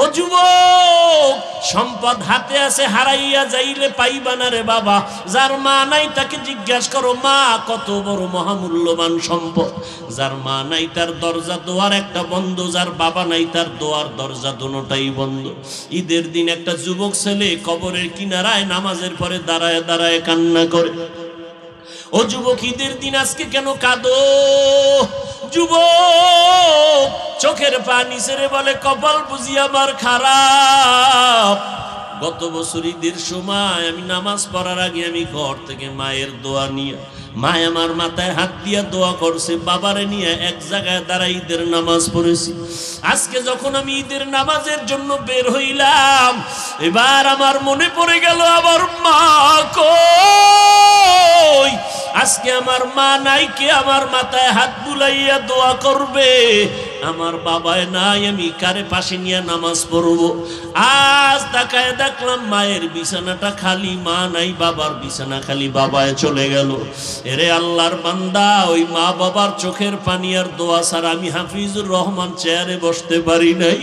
ও যুবক, সম্পদ হাতে আছে, হারাইয়া যাইলে পাইবা না রে বাবা। যার মা নাই তাকে জিজ্ঞাসা করো মা কত বড় মহামূল্যবান সম্পদ। যার মা নাই তার দরজা দোয়ার একটা বন্ধ, যার বাবা নাই তার দোয়ার দরজা দুটোটাই বন্ধ। ঈদের দিন একটা যুবক ছেলে কবরের কিনারায় নামাজের পরে দাঁড়ায় দাঁড়ায় কান্না করে। ও যুবক, ঈদের দিন আজকে কেন কাঁদো? যুবক চোখের পানি ছেড়ে বলে কপাল বুঝি আমার খারাপ। গত বছর ঈদের সময় আমি নামাজ পড়ার আগে আমি ঘর থেকে মায়ের দোয়া নিয়ে, মা আমার মাথায় হাত দিয়া দোয়া করছে, বাবারে নিয়ে এক জায়গায় দাঁড়াই ঈদের নামাজ পড়েছি। আজকে যখন আমি ঈদের নামাজের জন্য বের হইলাম, এবার আমার মনে পড়ে গেল আমার মা কই। আজকে আমার মা নাই, কে আমার মাথায় হাত বুলাইয়া দোয়া করবে? আমার বাবায় নাই, আমি কারে পাশে নিয়ে নামাজ পড়বো? আজ তাকায় দেখলাম মায়ের বিছানাটা খালি, মা নাই, বাবার বিছানা খালি, বাবায় চলে গেল। এরে আল্লাহর বান্দা, ওই মা বাবার চোখের পানি আর দোয়া ছাড়া আমি হাফিজুর রহমান চেয়ারে বসতে পারি নাই।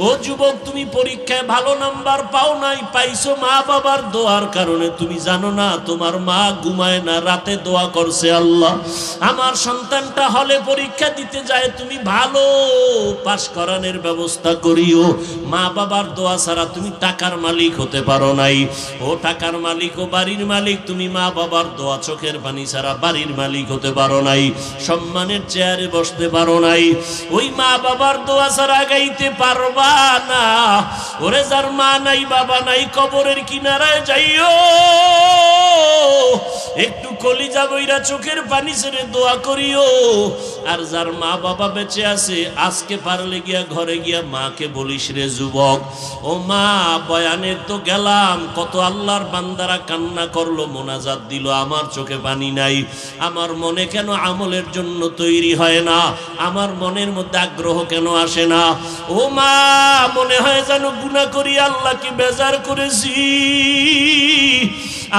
ও যুবক, তুমি পরীক্ষায় ভালো নাম্বার পাও নাই, পাইছো মা বাবার দোয়ার কারণে। তুমি জানো না তোমার মা ঘুমায় না, রাতে দোয়া করছে, আল্লাহ আমার সন্তানটা হলে পরীক্ষা দিতে যায়, তুমি ভালো পাশ করানোর ব্যবস্থা করিও। মা বাবার দোয়া ছাড়া তুমি টাকার মালিক হতে পারো নাই। ও টাকার মালিক ও বাড়ির মালিক, তুমি মা বাবার দোয়া চোখের পানি ছাড়া বাড়ির মালিক হতে পারো নাই, সম্মানের চেয়ারে বসতে পারো নাই, ওই মা বাবার দোয়া ছাড়া গাইতে পারবা না। ওরে যার মা নাই বাবা নাই, কবরের কিনারায় যাইও, একটু কলিজা বইরা চোখের পানি ছেড়ে দোয়া করিও। আর যার মা বাবা বেঁচে আছে, আজকে পারলে গিয়া ঘরে গিয়া মাকে বলিস রে যুবক, ও মা বয়ানে তো গেলাম, কত আল্লাহর বান্দারা কান্না করলো, মোনাজাত দিল, আমার চোখে পানি নাই। আমার মনে কেন আমলের জন্য তৈরি হয় না? আমার মনের মধ্যে আগ্রহ কেন আসে না? ও মা, মনে হয় যেন গুনাহ করি আল্লাহকে বেজার করেছি।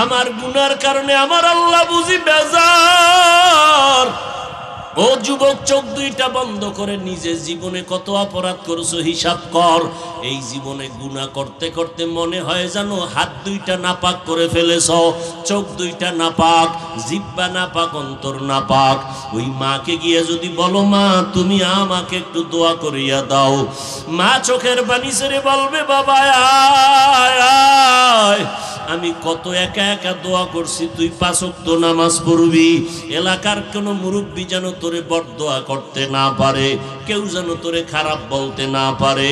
আমার গুনার কারণে আমার আল্লাহ বুঝি বেজার। ও যুবক, চোখ দুইটা বন্ধ করে নিজে জীবনে কত অপরাধ করছো হিসাব কর। এই জীবনে গুনাহ করতে করতে মনে হয় যেন হাত দুইটা নাপাক করে ফেলেছ, চোখ দুইটা নাপাক, জিহ্বা নাপাক, অন্তর নাপাক। ওই মাকে গিয়ে যদি বলো মা তুমি আমাকে একটু দোয়া করিয়া দাও, মা চোখের পানি ছেড়ে বলবে বাবা আয় আয়, আমি কত একা একা দোয়া করছি, তুই 5 ওয়াক্ত নামাজ পড়বি। এলাকার কোনো মুরব্বী যেন তোরে বরদোয়া করতে না পারে, কেউ যেন তোরে খারাপ বলতে না পারে।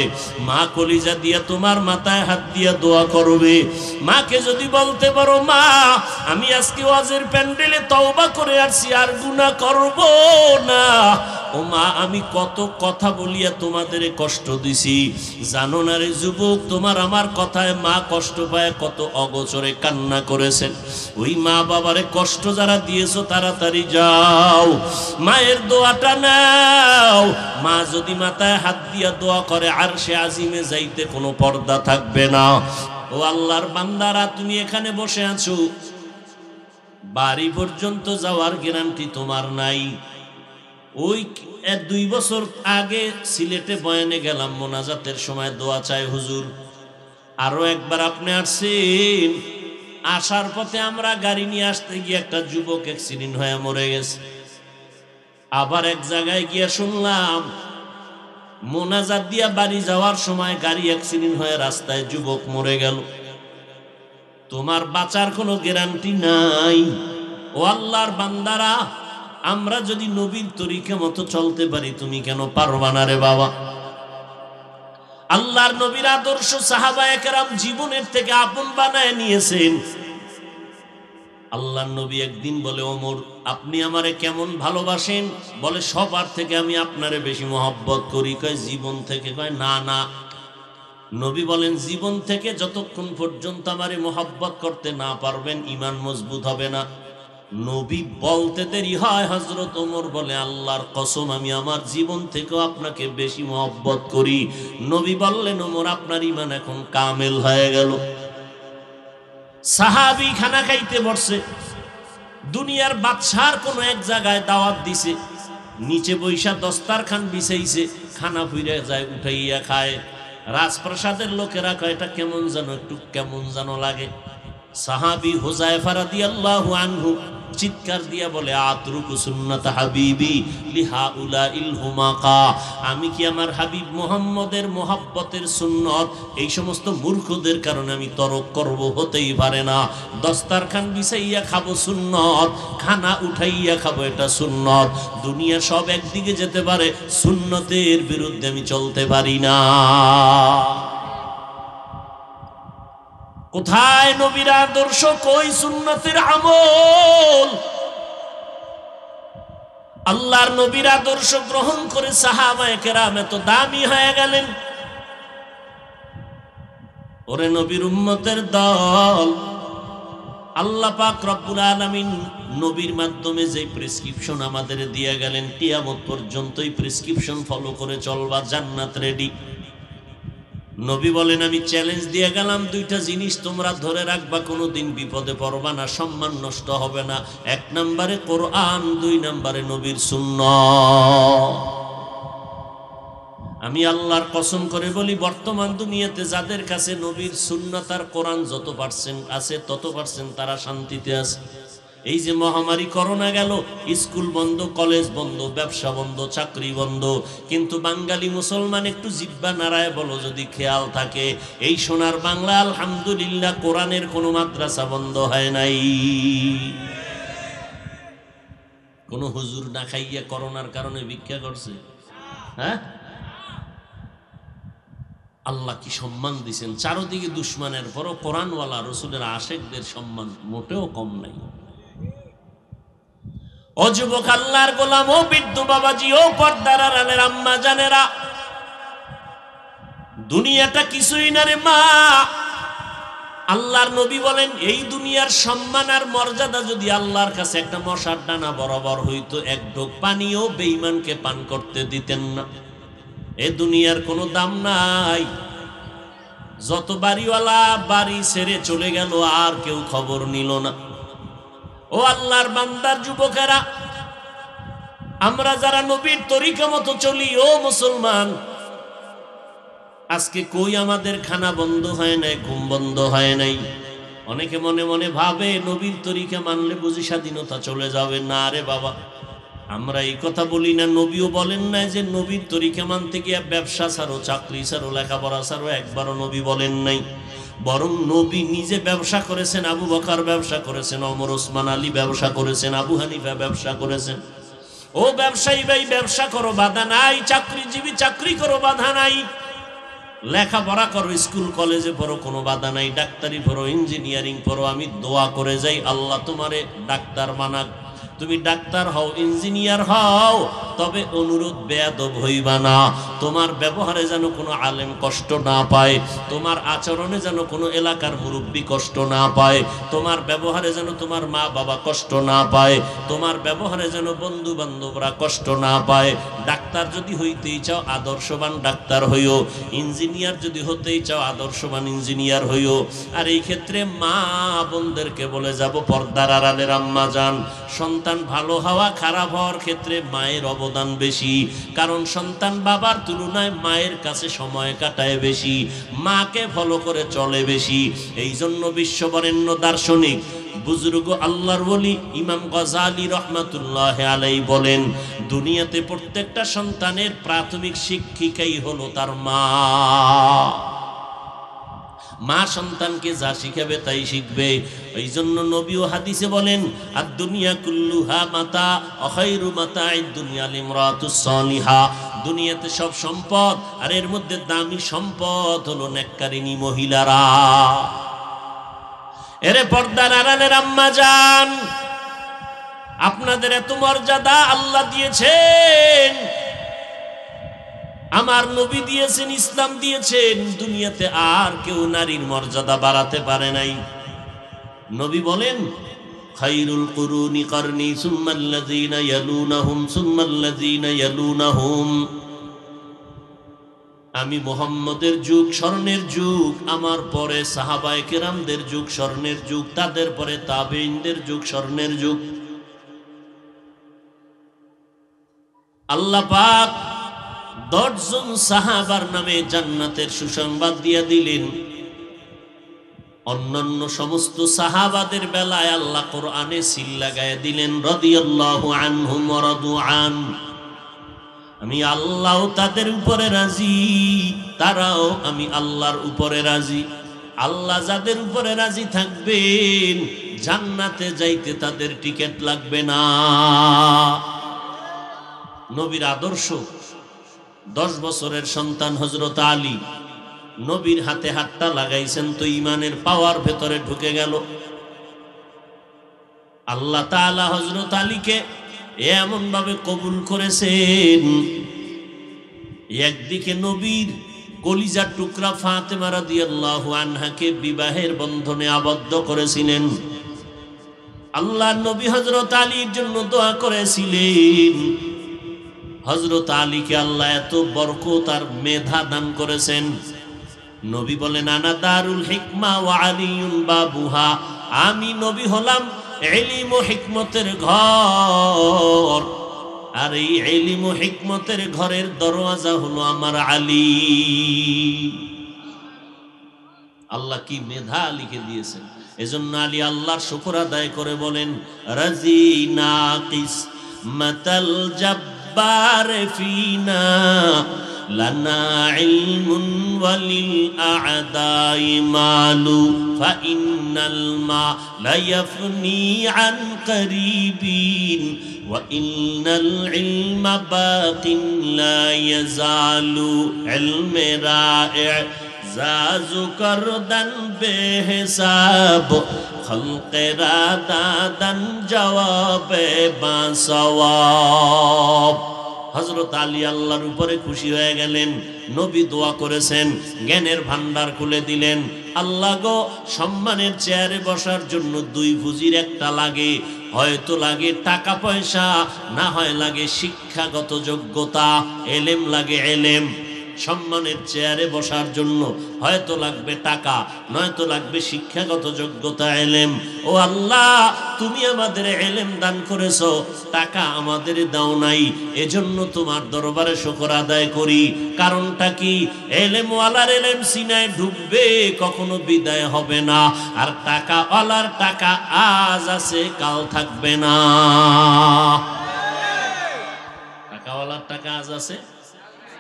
মা কলিজা দিয়া তোমার মাথায় হাত দিয়া দোয়া করবে। মাকে যদি বলতে পারো মা আমি আজকে ওয়াজের প্যান্ডেলে তওবা করে আসছি, আর গুনাহ করব না। ও মা, আমি কত কথা বলিয়া তোমাদের কষ্ট দিছি, জানো না রে যুবক? তোমার আমার কথায় মা কষ্ট পায়, কত অগোচরে কান্না করেছেন। ওই মা বাবারে কষ্ট যারা দিয়েছো, তাড়াতাড়ি যাও মায়ের দোয়াটা নাও। মা যদি মাথায় হাত দিয়া দোয়া করে, আরশে আজিমে যাইতে কোনো পর্দা থাকবে না। ও আল্লাহর বান্দারা, তুমি এখানে বসে আছো, বাড়ি পর্যন্ত যাওয়ার গ্যারান্টি তোমার নাই। ওই 2 বছর আগে সিলেটে বয়ানে গেলাম, মোনাজাতের সময় দোয়া চাই হুজুর। আরো একবার আপনি আসছেন, আসার পথে আমরা গাড়ি নিয়ে আসতে গিয়ে একটা যুবক অ্যাক্সিডেন্ট হয়ে মরে গেছে। আবার এক জায়গায় গিয়ে শুনলাম মোনাজাত দিয়া বাড়ি যাওয়ার সময় গাড়ি অ্যাক্সিডেন্ট হয়ে রাস্তায় যুবক মরে গেল। তোমার বাঁচার কোনো গ্যারান্টি নাই। ও আল্লাহর বান্দারা, আমরা যদি নবীর তরিকা মতো চলতে পারি, তুমি কেন পারবা না রে বাবা? আল্লাহর নবীর আদর্শ সাহাবায়ে কেরাম জীবনের থেকে আপন বানায় নিয়েছেন। আল্লাহর নবী একদিন বলে, ওমর আপনি আমারে কেমন ভালোবাসেন? বলে সবার থেকে আমি আপনারে বেশি মহব্বত করি। কয় জীবন থেকে? কয় না না। নবী বলেন জীবন থেকে যতক্ষণ পর্যন্ত আমারে মহব্বত করতে না পারবেন, ঈমান মজবুত হবে না। নবী বলতে দেরি হয়, হযরত ওমর বলে আল্লাহর কসম আমি আমার জীবন থেকেও আপনাকে বেশি মহব্বত করি। নবী বললেন ওমর আপনার ঈমান এখন কামেল হয়ে গেল। সাহাবী খানা খাইতে বসছে, দুনিয়ার বাদশার কোন এক জায়গায় দাওয়াত দিছে, নিচে বৈশা দস্তারখান বিছাইছে, খানা ফুইরা যায় উঠাইয়া খায়। রাজপ্রাসাদের লোকেরা কয় এটা কেমন যেন একটু কেমন যেন লাগে। সাহাবী হুযায়ফা রাদিয়াল্লাহু আনহু চিৎকার দিয়া বলে, আতরুকু সুন্নাত হাবিবি লিহাউলাইল হুমাকা, আমি কি আমার হাবিব মুহাম্মদের মোহাব্বতের সুন্নত এই সমস্ত মূর্খদের কারণে আমি তরক করব? হতেই পারে না। দস্তারখান বিছাইয়া খাবো সুন্নত, খানা উঠাইয়া খাবো এটা সুন্নত। দুনিয়া সব একদিকে যেতে পারে, সুন্নতের বিরুদ্ধে আমি চলতে পারি না। কোথায় নবীর আদর্শ, কই সুন্নতের আমল? আল্লাহর নবীর আদর্শ গ্রহণ করে সাহাবায়ে কেরাম এত দামি হয়ে গেলেন। ওরে নবীর উম্মতের দল, আল্লাহ পাক রব্বুল আলামিন নবীর মাধ্যমে যে প্রেসক্রিপশন আমাদের দিয়ে গেলেন, কিয়ামত পর্যন্ত এই প্রেসক্রিপশন ফলো করে চলবা, জান্নাত রেডি। নবী বলেন, আমি চ্যালেঞ্জ দিয়ে গেলাম, দুইটা জিনিস তোমরা ধরে রাখবা, কোনোদিন বিপদে পড়বা না, সম্মান নষ্ট হবে না। এক নম্বরে কোরআন, দুই নম্বরে নবীর সুন্নাত। আমি আল্লাহর কসম করে বলি, বর্তমান দুনিয়াতে যাদের কাছে নবীর সুন্নাত আর কোরআন যত পার্সেন্ট আছে তত পার্সেন্ট তারা শান্তিতে আছে। এই যে মহামারী করোনা গেল, স্কুল বন্ধ, কলেজ বন্ধ, ব্যবসা বন্ধ, চাকরি বন্ধ, কিন্তু বাঙালি মুসলমান একটু জিহ্বা নাড়ায় বলো যদি খেয়াল থাকে, এই সোনার বাংলা আলহামদুলিল্লাহ কোরআনের কোনো মাদ্রাসা বন্ধ হয় নাই। কোন হুজুর না খাইয়া করোনার কারণে ভিক্ষা করছে? হ্যাঁ, আল্লাহ কি সম্মান দিছেন। চারদিকে দুশ্মনের পরও কোরআনওয়ালা রসুলের আশেকদের সম্মান মোটেও কম নাই। ও যুবক আল্লাহর গোলাম, ও বৃদ্ধ বাবাজি, ও পর্দার আড়ালের আম্মা জানেরা, দুনিয়াটা কিছুই না রে মা। আল্লাহর নবী বলেন, এই দুনিয়ার সম্মান আর মর্যাদা যদি আল্লাহর কাছে একটা মশার ডানা বরাবর হইতো, এক ঢোক পানিও বেঈমানকে পান করতে দিতেন না। এ দুনিয়ার কোনো দাম নাই। যত বাড়িওয়ালা বাড়ি ছেড়ে চলে গেল, আর কেউ খবর নিল না। ও আল্লাহর বান্দার যুবকেরা, আমরা যারা নবীর তরিকা মতো চলি, ও মুসলমান, আজকে কই আমাদের খানা বন্ধ হয় নাই, ঘুম বন্ধ হয় নাই। অনেকে মনে মনে ভাবে নবীর তরিকা মানলে বুঝি স্বাধীনতা চলে যাবে। না রে বাবা, আমরা এই কথা বলি না। নবীও বলেন না যে নবীর তরিকা মানতে গিয়ে ব্যবসা ছাড়ো, চাকরি ছাড়ো, লেখাপড়া ছাড়ো, একবারও নবী বলেন নাই। বরং নবী নিজে ব্যবসা করেছেন, আবু বকর ব্যবসা করেছেন, ওমর ওসমান আলী ব্যবসা করেছেন, আবু হানিফা ব্যবসা করেছেন। ও ব্যবসায়ী ভাই, ব্যবসা করো, বাধা নাই। চাকরিজীবী, চাকরি করো, বাধা নাই। লেখাপড়া করো, স্কুল কলেজে পড়ো, কোনো বাধা নাই। ডাক্তারি পড়ো, ইঞ্জিনিয়ারিং পড়ো। আমি দোয়া করে যাই, আল্লাহ তোমারে ডাক্তার বানাক। তুমি ডাক্তার হও, ইঞ্জিনিয়ার হও, তবে অনুরোধ বেয়াদব হইবা না। তোমার ব্যবহারে যেন কোনো আলেম কষ্ট না পায়, তোমার আচরণে যেন কোনো এলাকার মুরব্বী কষ্ট না পায়, তোমার ব্যবহারে যেন তোমার মা বাবা কষ্ট না পায়, তোমার ব্যবহারে যেন বন্ধু বান্ধবরা কষ্ট না পায়। ডাক্তার যদি হইতেই চাও, আদর্শবান ডাক্তার হইও। ইঞ্জিনিয়ার যদি হতেই চাও, আদর্শবান ইঞ্জিনিয়ার হইও। আর এই ক্ষেত্রে মা বোনদেরকে বলে যাব, পর্দার আড়ালের আম্মা যান, সন্তান ভালো হওয়া খারাপ হওয়ার ক্ষেত্রে মায়ের অবদান বেশি। কারণ সন্তান বাবার তুলনায় মায়ের কাছে সময় কাটায় বেশি, মাকে ফলো করে চলে বেশি। এই জন্য বিশ্ববরেণ্য দার্শনিক বুজুর্গ আল্লাহর ওলি ইমাম গজালি রহমাতুল্লাহ আলাইহি বলেন, দুনিয়াতে প্রত্যেকটা সন্তানের প্রাথমিক শিক্ষিকাই হলো তার মা। মা সন্তানকে যা শিখাবে তাই শিখবে। এই জন্য নবী ও হাদিসে বলেন, আর দুনিয়া কুল্লুহা মাতা, অখায়রু মাতা'আদ দুনিয়া লিমরাতুস সালিহা। দুনিয়াতে সব সম্পদ, আর এর মধ্যে দামি সম্পদ হলো নেককারিনী মহিলারা। এরে পর্দার আড়ালের আম্মা জান, আপনাদের এত মর্যাদা আল্লাহ দিয়েছেন, আমার নবী দিয়েছেন, ইসলাম দিয়েছেন। দুনিয়াতে আর কেউ নারীর মর্যাদা বাড়াতে পারে নাই। নবী বলেন, খায়রুল কুরুনি কারনি সুম্মাল্লাযীনা ইয়ালুনাহুম সুম্মাল্লাযীনা ইয়ালুনাহুম। আমি মুহাম্মদের যুগ স্বর্ণের যুগ, আমার পরে সাহাবায়ে কেরামদের যুগ স্বর্ণের যুগ, তাদের পরে তাবেঈনদের যুগ স্বর্ণের যুগ। আল্লাহ পাক 10 জন সাহাবার নামে জান্নাতের সুসংবাদ দিয়ে দিলেন। অন্যান্য সমস্ত সাহাবাদের বেলায় আল্লাহ কোরআনে সিল লাগায় দিলেন, রাদিয়াল্লাহু আনহুম ওয়া রাদু আন। আমি আল্লাহ তাদের উপরে রাজি, তারাও আমি আল্লাহর উপরে রাজি। আল্লাহ যাদের উপরে রাজি থাকবেন জান্নাতে যাইতে তাদের টিকিট লাগবে না। নবীর আদর্শ। 10 বছরের সন্তান হযরত আলী নবীর হাতে হাতটা লাগাইছেন তো ইমানের পাওয়ার ভেতরে ঢুকে গেল। আল্লাহ তাআলা হযরত আলীকে এমন ভাবে কবুল করেছেন, একদিকে নবীর কলিজার টুকরা ফাতেমা রাদিয়াল্লাহু আনহাকে বিবাহের বন্ধনে আবদ্ধ করেছিলেন। আল্লাহ নবী হযরত আলীর জন্য দোয়া করেছিলেন। হযরত আলীকে আল্লাহ এত বরকত আর মেধা দান করেছেন। নবী বলেন, আনা দারুল হিকমা ওয়া আলিয়ুন বাবুহা। আমি নবী হলাম ইলম ও হিকমতের ঘর, আর এই ইলম ও হিকমতের ঘরের দরওয়াজা হলো আমার আলী। আল্লাহ কি মেধা আলীকে দিয়েছেন। এজন্য আলী আল্লাহর শুকর আদায় করে বলেন, রাজিনা কিসমাতাল জাব্বার ফিনা লানা ইলমুন ওয়ালিল আ'দাই মালু ফাইন্নাল মালা ইয়াফনি আন করিবিন ওয়া ইন্নাল ইলমা বাকিন লা ইয়াজালু। ইলমে রা'i জাজু করদান বেহিসাব খলকেরা দাদান জবাবে বাসওয়াব। হযরত আলী আল্লাহর উপরে খুশি হয়ে গেলেন। নবী দোয়া করেছেন, জ্ঞানের ভান্ডার খুলে দিলেন। আল্লাহ গো, সম্মানের চেয়ারে বসার জন্য 2 পুঁজির একটা লাগে, হয়তো লাগে টাকা পয়সা, না হয় লাগে শিক্ষাগত যোগ্যতা, এলেম লাগে এলেম। সম্মানের চেয়ারে বসার জন্য হয়তো লাগবে টাকা, নয়তো লাগবে শিক্ষাগত যোগ্যতা, এলেম। ও আল্লাহ, তুমি আমাদের এলেম দান করেছো, টাকা আমাদের দাও নাই। এজন্য তোমার দরবারে শুকর আদায় করি। কারণটা কি? এলেম ওয়ালার এলেম সিনায় ঢুকবে, কখনো বিদায় হবে না। আর টাকা ওয়ালার টাকা আজ আছে, কাল থাকবে না। টাকাওয়ালার টাকা আজ আছে,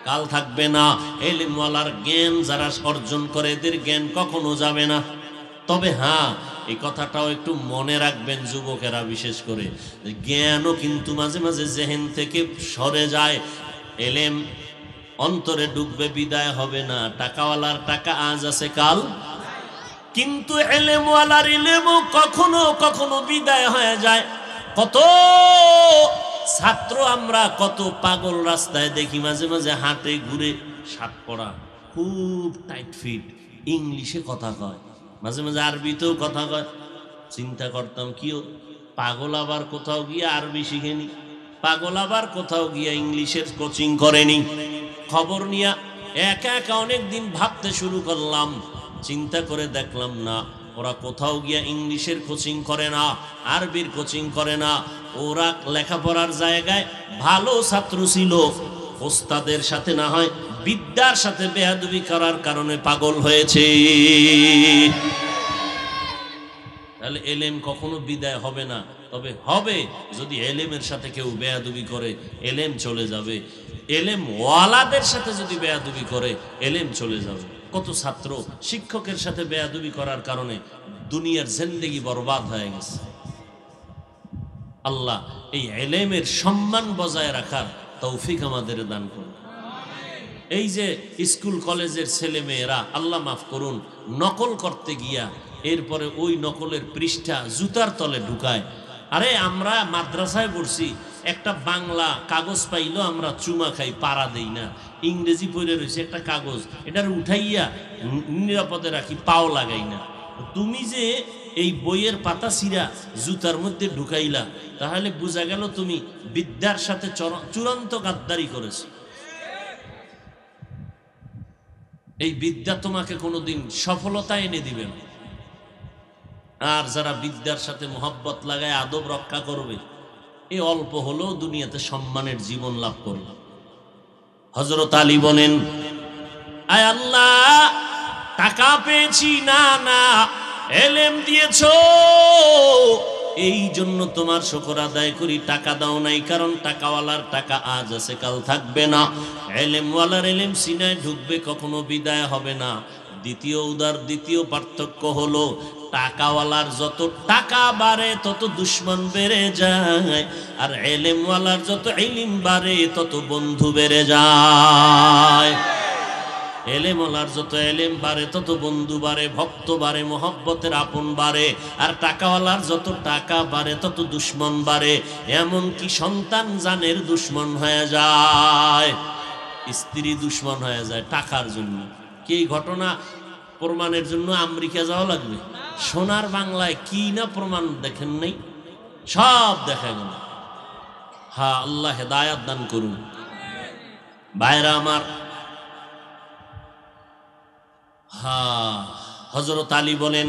কাল থাকবে না। ইলমওয়ালার জ্ঞান যারা অর্জন করে এদের জ্ঞান কখনো যাবে না। তবে হ্যাঁ, এই কথাটাও একটু মনে রাখবেন যুবকেরা, বিশেষ করে জ্ঞানও কিন্তু মাঝে মাঝে জেহেন থেকে সরে যায়। এলেম অন্তরে ঢুকবে, বিদায় হবে না। টাকাওয়ালার টাকা আজ আছে, কাল। কিন্তু এলেমওয়ালার ইলেমও কখনো কখনো বিদায় হয়ে যায়। কত ছাত্র আমরা, কত পাগল রাস্তায় দেখি, মাঝে মাঝে হাঁটে ঘুরে, শার্ট পরা, খুব টাইট ফিট, ইংলিশে কথা কয়, মাঝে মাঝে আরবিতেও কথা কয়। চিন্তা করতাম, কিও পাগল আবার কোথাও গিয়ে আরবি শিখেনি, পাগল আবার কোথাও গিয়ে ইংলিশের কোচিং করেনি। খবর নিয়ে একা একা অনেকদিন ভাবতে শুরু করলাম। চিন্তা করে দেখলাম, না, ওরা কোথাও গিয়া ইংলিশের কোচিং করে না, আরবির কোচিং করে না। ওরা লেখাপড়ার জায়গায় ভালো ছাত্র ছিল, ওস্তাদের সাথে না হয় বিদ্যার সাথে বেয়াদবি করার কারণে পাগল হয়েছে। তাহলে এলেম কখনো বিদায় হবে না। তবে হবে যদি এলেমের সাথে কেউ বেয়াদবি করে, এলেম চলে যাবে। এলেম ওয়ালাদের সাথে যদি বেয়াদবি করে, এলেম চলে যাবে। কত ছাত্র শিক্ষকের সাথে বেয়াদবি করার কারণে দুনিয়ার জিন্দেগি বরবাদ হয়ে গেছে। আল্লাহ এই এলেমের সম্মান বজায় রাখার তৌফিক আমাদের দান করুন। এই যে স্কুল কলেজের ছেলে মেয়েরা, আল্লাহ মাফ করুন, নকল করতে গিয়া এরপরে ওই নকলের পৃষ্ঠা জুতার তলে ঢুকায়। আরে আমরা মাদ্রাসায় পড়ছি, একটা বাংলা কাগজ পাইলো আমরা চুমা খাই, পাড়া দেই না। ইংরেজি পড়ে রয়েছে একটা কাগজ, এটার উঠাইয়া নিরাপদে রাখি, পাও লাগাই না। তুমি যে এই বইয়ের পাতা ছিঁড়া জুতার মধ্যে ঢুকাইলা, তাহলে বোঝা গেল তুমি বিদ্যার সাথে চূড়ান্ত গাদ্দারি করেছ। এই বিদ্যা তোমাকে কোনোদিন সফলতা এনে দিবে না। আর যারা বিদ্যার সাথে মোহাব্বত লাগায় আদব রক্ষা করবে, এই অল্প হলেও দুনিয়াতে সম্মানের জীবন লাভ করবে। হযরত আলী বলেন, আয় আল্লাহ, টাকা পেয়েছি না, না এলেম দিয়েছো, এই জন্য তোমার শুকর আদায় করি। টাকা দাও নাই, কারণ টাকাওয়ালার টাকা আজ আছে কাল থাকবে না, এলেমওয়ালার এলেম সিনায় ঢুকবে, কখনো বিদায় হবে না। দ্বিতীয় পার্থক্য হলো, টাকাওয়ালার যত টাকা বাড়ে তত দুশ্মন বেড়ে যায়, আর এলেমওয়ালার যত ইলম বাড়ে তত বন্ধু বেড়ে যায়। এলেমওয়ালার যত এলেম বাড়ে তত বন্ধু বাড়ে, ভক্ত বাড়ে, মোহব্বতের আপন বাড়ে, আর টাকাওয়ালার যত টাকা বাড়ে তত দুশ্মন বাড়ে, এমনকি সন্তান জানের দুশ্মন হয়ে যায়, স্ত্রী দুশ্মন হয়ে যায় টাকার জন্য। কি ঘটনা প্রমাণের জন্য আমেরিকা যাওয়া লাগবে? সোনার বাংলায় কি না প্রমাণ দেখেন নাই? সব দেখা গেল। হ্যাঁ, আল্লাহ হেদায়াত দান করুন। ভাইরা আমার, হযরত আলী বলেন,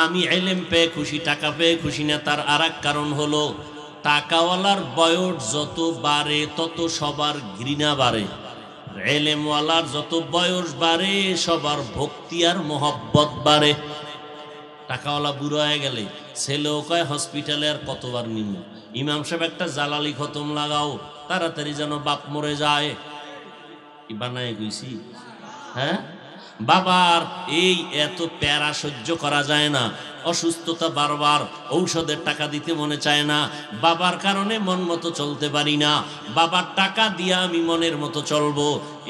আমি ইলম পেয়ে খুশি, টাকা পেয়ে খুশি না। তার আরেক কারণ হলো, টাকাওয়ালার বয়স যত বাড়ে তত সবার ঘৃণা বাড়ে, ইলমওয়ালার যত বয়স বাড়ে সবার ভক্তি আর মোহব্বত বাড়ে। টাকাওয়ালা বুড়ো হয়ে গেলে ছেলেও কয় হসপিটালে আর কতবার নিব, ইমাম সাহেব একটা জালালি খতম লাগাও, তাড়াতাড়ি যেন বাপ মরে যায়। কি বানায় কইছি? হ্যাঁ, বাবার এই এত প্যারা সহ্য করা যায় না, অসুস্থতা বারবার, ঔষধের টাকা দিতে মনে চায় না, বাবার কারণে মন মতো চলতে পারি না, বাবার টাকা দিয়ে আমি মনের মতো চলবো।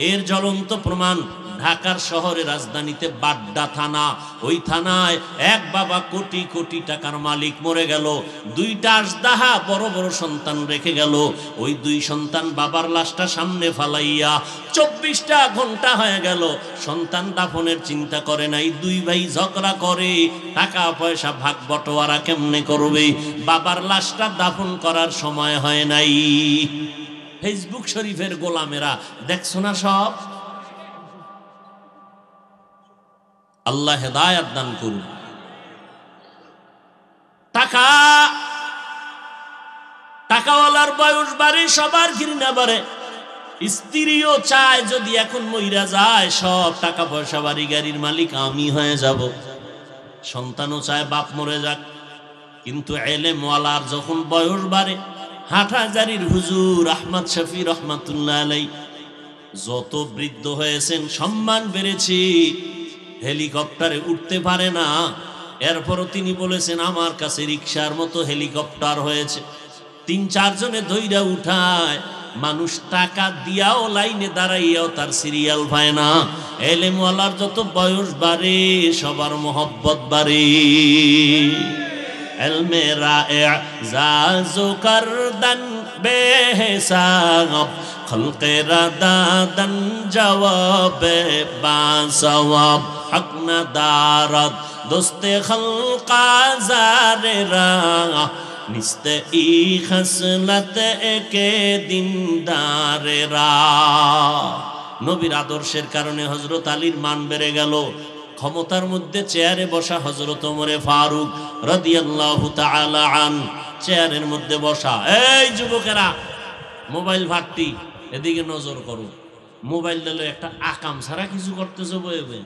এর জ্বলন্ত প্রমাণ, ঢাকার শহরে রাজধানীতে বাড্ডা থানা, ওই থানায় এক বাবা কোটি কোটি টাকার মালিক মরে গেল, দুইটা আজদাহা বড় বড় সন্তান রেখে গেল। ওই দুই সন্তান বাবার লাশটা সামনে ফালাইয়া 24টা ঘন্টা হয়ে গেল, সন্তান দাফনের চিন্তা করে নাই। দুই ভাই ঝগড়া করে টাকা পয়সা ভাগ বটোয়ারা কেমনে করবে, বাবার লাশটা দাফন করার সময় হয় নাই। ফেসবুক শরীফের গোলামেরা দেখছো না সব? আল্লাহ হেদায়াত দান করুন। টাকাওয়ালার বয়স বাড়ে, সবার ঘৃণা বাড়ে, স্ত্রীও চায় যদি এখন মইরা যায় সব টাকা পয়সা বাড়ি গাড়ির মালিক আমি হয়ে যাব, সন্তানও চায় বাপ মরে যাক। কিন্তু এলেমওয়ালার যখন বয়স বাড়ে, হাটহাজারীর হুজুর আহমদ শফি রহমাতুল্লাহ আলাইহি যত বৃদ্ধ হয়েছেন, সম্মান বেড়েছে, হেলিকপ্টারে উঠতে পারে না, এরপরও তিনি বলেছেন আমার কাছে রিকশার মতো হেলিকপ্টার হয়েছে, 3-4 জনে ধইরা উঠায়, মানুষ টাকা দিয়াও লাইনে দাঁড়াইয়াও তার সিরিয়াল পায় না। এলেমওয়ালার যত বয়স বাড়ে সবার মোহব্বত বাড়ে। এলমেরা এজাজু করদান বেহিসাব, খলকেরা দাদান জওয়াবে বাসওয়াব, হক না দারদ দোস্তে খলকা জারেরা, নিস্তে ই খসলত একে দিনদারেরা। নবীর আদর্শের কারণে হযরত আলীর মান বেড়ে গেল। ক্ষমতার মধ্যে চেয়ারে বসা হযরত ওমরে ফারুক রাদিয়াল্লাহু তাআলা আন, চেয়ারের মধ্যে বসা। এই যুবকেরা, মোবাইল ভাট্টি, এদিকে নজর করো। মোবাইল দিলে একটা আকাম ছাড়া কিছু করতেছো বয়ে বয়ে।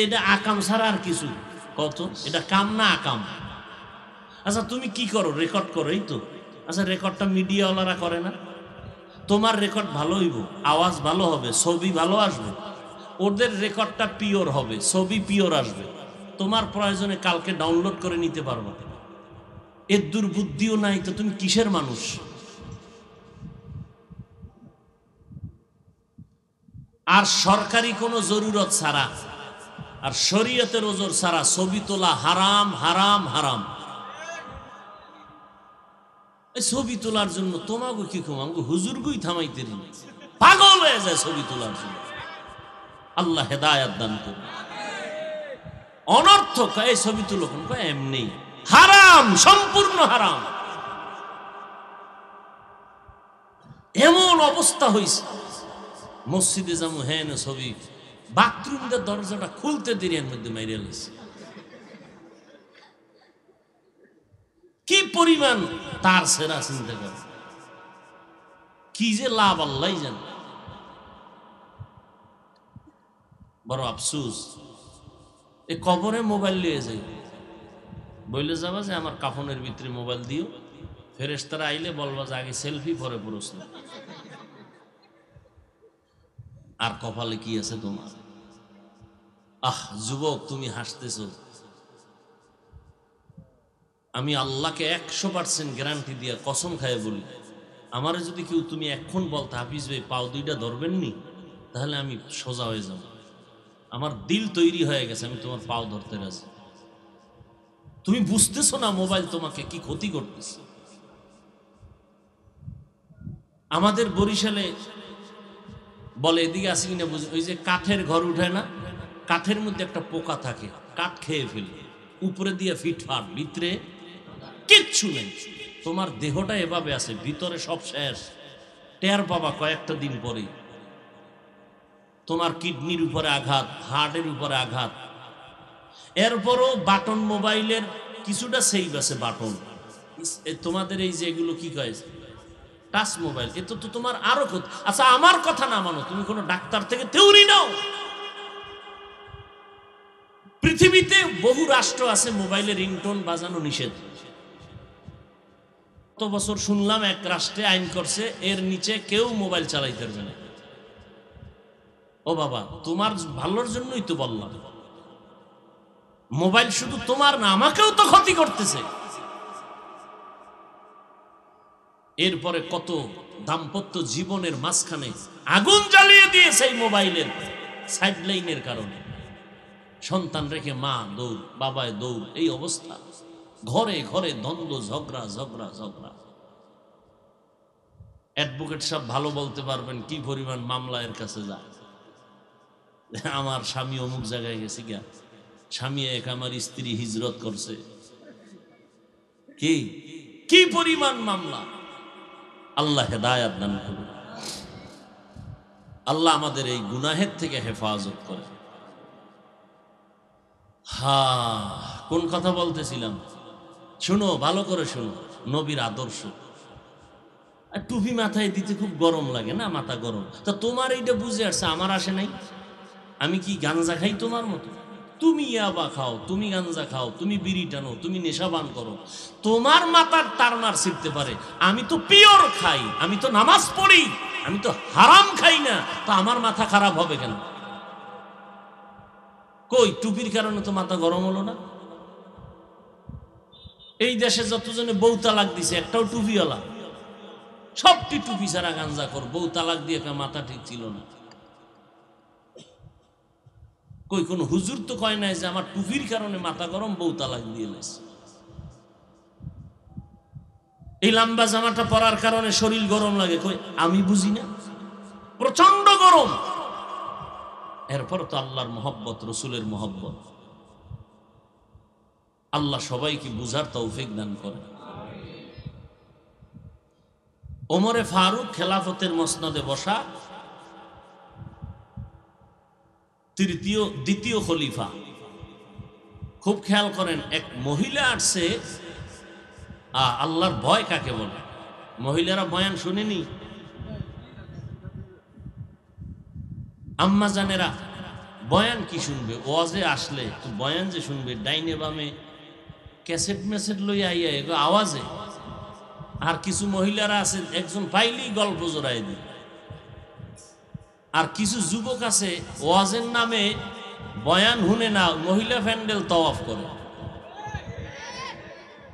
এটা আকাম ছাড়া আর কিছু কত? এটা কাম না আকাম? আচ্ছা তুমি কি করো? রেকর্ড করো, এই তো। আচ্ছা রেকর্ডটা মিডিয়াওয়ালারা করে না? তোমার রেকর্ড ভালো হইব, আওয়াজ ভালো হবে, ছবি ভালো আসবে, ওদের রেকর্ডটা পিওর হবে, ছবি পিওর আসবে, তোমার প্রয়োজনে কালকে ডাউনলোড করে নিতে পারবা। এর দুর্বুদ্ধিও নাই তো তুমি কিসের মানুষ? আর সরকারি কোনো জরুরত ছাড়া আর শরীয়তের ওজর ছাড়া ছবি তোলা হারাম, হারাম, হারাম। এই ছবি তোলার জন্য তোমাকে কি কম, আমাকে হুজুরগুই থামাইতে ঋণ, পাগল হয়ে যায় ছবি তোলার জন্য। আল্লাহ হেদায়াত দান করুন। অনর্থক এই ছবি তুলো, এমনি হারাম, সম্পূর্ণ হারাম। এমন অবস্থা হয়েছে, মসজিদে যাবো, হ্যাঁ না ছবি, বাথরুমের দরজাটা খুলতে দেরি, এর মধ্যে মাইরে গেছে। কি পরিমাণ তার সেরা চিন্তা কর, কি যে লাভ আল্লাহ জানে। বড় আফসোস, এই কবরে মোবাইল নিয়ে যাই, বইলে যাবা যে আমার কাফনের ভিতরে মোবাইল দিও, ফেরেশতারা আইলে বলবা যে আগে সেলফি পরে প্রশ্ন। আর কপালে কি আছে তোমার? যুবক, তুমি হাসতেছ, আমি আল্লাহকে 100% গ্যারান্টি দিয়া কসম খায় বলি, আমারে যদি কেউ তুমি এখন বলতে হাফিজ ভাই পাও দুইটা ধরবেননি, তাহলে আমি সোজা হয়ে যাব। আমার দিল তৈরি হয়ে গেছে, আমি তোমার পাও ধরতে রাজি। তুমি বুঝতেছো না মোবাইল তোমাকে কি ক্ষতি করতেছে। আমাদের বরিশালে বলে, এদিকে আসি কিনা বুঝি, ওই যে কাঠের ঘর উঠায় না, কাঠের মধ্যে একটা পোকা থাকে, কাঠ খেয়ে ফেলে, উপরে দিয়ে ফিটফাট, ভিতরে কিচ্ছু নেই। তোমার দেহটা এভাবে আছে, ভিতরে সব শেষ, টের পাবা কয়েকটা দিন পরেই। তোমার কিডনির উপরে আঘাত, হার্টের উপরে আঘাত। এরপরও বাটন মোবাইলের কিছুটা সেভ আছে, বাটন। তোমাদের এই যে এগুলো কি কয় টাচ মোবাইল, এ তো তোমার আরো ক্ষতি। আচ্ছা আমার কথা না মানো, তুমি কোনো ডাক্তার থেকে থিওরি নাও। পৃথিবীতে বহু রাষ্ট্র আছে মোবাইলের রিংটোন বাজানো নিষেধ। কত বছর শুনলাম এক রাষ্ট্রে আইন করছে এর নিচে কেউ মোবাইল চালাইতে পারবে না। ও বাবা, তোমার ভালোর জন্যই তো বললাম। মোবাইল শুধু তোমার না, আমাকেও তো ক্ষতি করতেছে। এরপরে কত দাম্পত্য জীবনের মাঝখানে আগুন জ্বালিয়ে দিয়েছে এই মোবাইলের সাইড লাইনের কারণে। সন্তান রেখে মা দৌড়, বাবায় দৌড়, এই অবস্থা। ঘরে ঘরে দ্বন্দ্ব, ঝগড়া ঝগড়া ঝগড়া। অ্যাডভোকেট সাহেব ভালো বলতে পারবেন কি পরিমাণ মামলা এর কাছে যায়। আমার স্বামী অমুক জায়গায় গেছে গিয়া, স্বামী এক আমার স্ত্রী হিজরত করছে, কি কি পরিমাণ মামলা। আল্লাহ হেদায়াত দান করুন, আল্লাহ আমাদের এই গুনাহের থেকে হেফাজত করে। কোন কথা বলতেছিলাম? শুনো, ভালো করে শুনো। নবীর আদর্শ। আর টুপি মাথায় দিতে খুব গরম লাগে না, মাথা গরম। তা তোমার এইটা বুঝে আসছে, আমার আসে নাই। আমি কি গাঞ্জা খাই তোমার মতো? তুমি ইয়াবা খাও, তুমি গাঞ্জা খাও, তুমি বিড়ি টানো, তুমি নেশাবান করো, তোমার মাথার টারমার ছিটতে পারে। আমি তো পিওর খাই, আমি তো নামাজ পড়ি, আমি তো হারাম খাই না, তো আমার মাথা খারাপ হবে কেন? কই টুপির কারণে তো মাথা গরম হলো না? এই দেশে যতজনে বউ তালাক দিছে, একটাও টুপিওয়ালা, সবটি টুপি ছাড়া গাঞ্জা কর। বউ তালাক দিয়ে মাথা ঠিক ছিল না। কই কোন হুজুর তো কয় নাই যে আমার টুপির কারণে মাথা গরম, বউ তালাক দিয়ে গেছে। এই লম্বা জামাটা পরার কারণে শরীর গরম লাগে, কই আমি বুঝি না, প্রচন্ড গরম। এরপর তো আল্লাহর মহব্বত, রসুলের মহব্বত। আল্লাহ সবাইকে বুঝার তৌফিক দান করে। ওমরে ফারুক খেলাফতের মসনদে বসা দ্বিতীয় খলিফা। খুব খেয়াল করেন, এক মহিলা আসছে। আল্লাহর ভয় কাকে বলে? মহিলারা বয়ান শুনেনি? আম্মা জানেরা বয়ান কি শুনবে? ওয়াজে আসলে তো বয়ান যে শুনবে, ডাইনে বামে ক্যাসেট মেসেট লইয়া আইয়া এগো আওয়াজে। আর কিছু মহিলারা আছে একজন পাইলেই গল্প জোড়াই দিবে। আর কিছু যুবক আছে ওয়াজের নামে বয়ান শুনে না, মহিলা প্যান্ডেল তওয়াফ করে।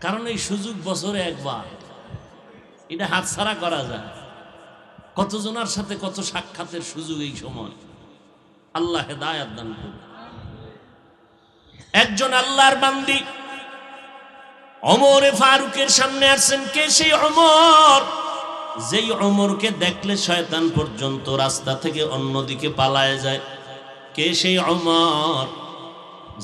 কারণ এই সুযোগ বছরে একবার, এটা হাতছাড়া করা যায়। কতজনের সাথে কত সাক্ষাতের সুযোগ এই সময়। আল্লাহ হেদায়াত দান করুন। একজন আল্লাহর বান্দি ওমরে ফারুকের সামনে আসছেন। কে সেই ওমর? যেই ওমরকে দেখলে শয়তান পর্যন্ত রাস্তা থেকে অন্যদিকে পালায় যায়। কে সেই ওমর?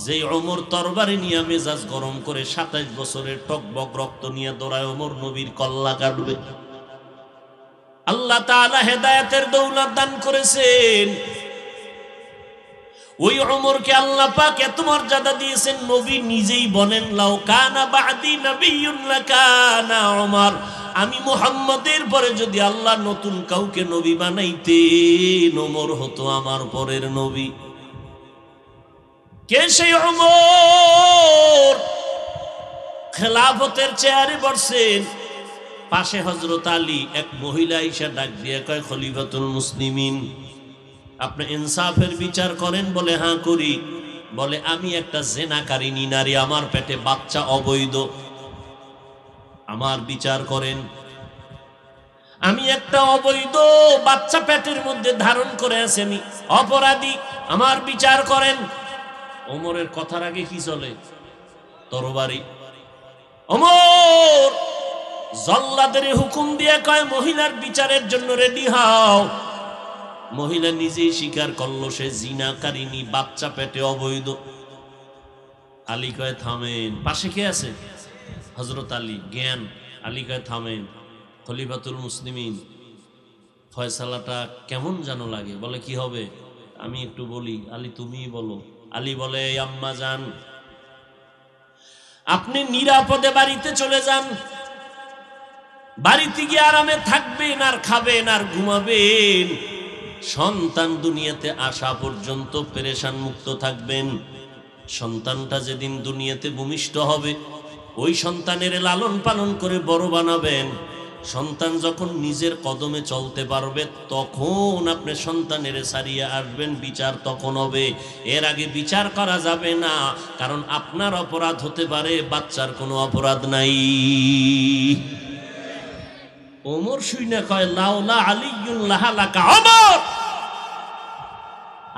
যেই ওমর তরবারি নিয়ে মেজাজ গরম করে 27 বছরের টকবক রক্ত নিয়ে দৌড়ায় ওমর নবীর কল্লা কাটবে। আল্লাহ তাআলা হেদায়েতের দৌলত দান করেছেন। ওই ওমরকে আল্লাহ পাক এত মর্যাদা দিয়েছেন, নবী নিজেই বলেন লাউ কানা বাদি নবিয়্যুন লাকানা ওমর। আমি মুহাম্মদের পরে যদি আল্লাহ নতুন কাউকে নবী বানাইতেন ওমর হতো আমার পরের নবী। কে সেই ওমর? খেলাফতের চেয়ারে বসছেন, পাশে হযরত আলী। এক মহিলা এসে ডাক দিয়ে কয়, খলিফাতুল মুসলিমিন, আপনি ইনসাফের বিচার করেন? বলে হ্যাঁ করি। বলে আমি একটা জেনাকারিনী নারী, আমার পেটে বাচ্চা অবৈধ, আমার বিচার করেন। আমি একটা অবৈধ বাচ্চা পেটের মধ্যে ধারণ করে আছি, আমি অপরাধী, আমার বিচার করেন। ওমরের কথার আগে কি চলে? তরবারি। ওমর জল্লাদের হুকুম দিয়ে কয়, মহিলার বিচারের জন্য রেডি হও। মহিলা নিজেই স্বীকার করলো সে জিনাকারিনী, বাচ্চা পেটে অবৈধ। আলী কয় থামেন। পাশে কে আছে? হযরত আলী। জ্ঞান। আলী কয় থামেন, খলিফাতুল মুসলিমিন, ফয়সালাটা কেমন যেন লাগে। বলে কি হবে? আমি একটু বলি। আলী তুমিই বলো। আলী বলে, আম্মা যান, আপনি নিরাপদে বাড়িতে চলে যান, বাড়িতে গিয়ে আরামে থাকবেন আর খাবেন আর ঘুমাবেন, সন্তান দুনিয়াতে আসা পর্যন্ত পেরেশান মুক্ত থাকবেন। সন্তানটা যেদিন দুনিয়াতে ভূমিষ্ঠ হবে ওই সন্তানের লালন পালন করে বড় বানাবেন। সন্তান যখন নিজের কদমে চলতে পারবে তখন আপনি সন্তানের ছাড়িয়ে আসবেন, বিচার তখন হবে। এর আগে বিচার করা যাবে না, কারণ আপনার অপরাধ হতে পারে, বাচ্চার কোনো অপরাধ নাই। ওমর শুইনা কয়, লাউলা আলিয়্যুন লাহালাকা ওমর,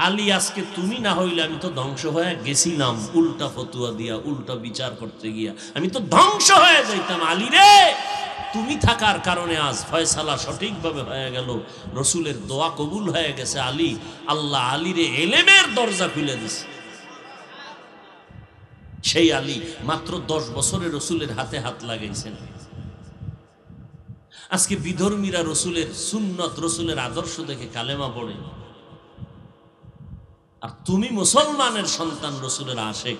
আলী আজকে তুমি না হইলে আমি তো ধ্বংস হয়ে গেছিলাম। উল্টা ফতুয়া দিয়া, উল্টা বিচার করতে গিয়া আমি তো ধ্বংস হয়ে যাইতাম। আলী রে, তুমি থাকার কারণে আজ ফয়সালা সঠিকভাবে হয়ে গেল, রসুলের দোয়া কবুল হয়ে গেছে। আলী, আল্লাহ আলীরে এলেমের দরজা খুলে দিছে। সেই আলী মাত্র 10 বছরে রসুলের হাতে হাত লাগাইছেন। আজকে বিধর্মীরা রসুলের সুন্নত, রসুলের আদর্শ দেখে কালেমা পড়ে, আর তুমি মুসলমানের সন্তান, রসুলের আশেক,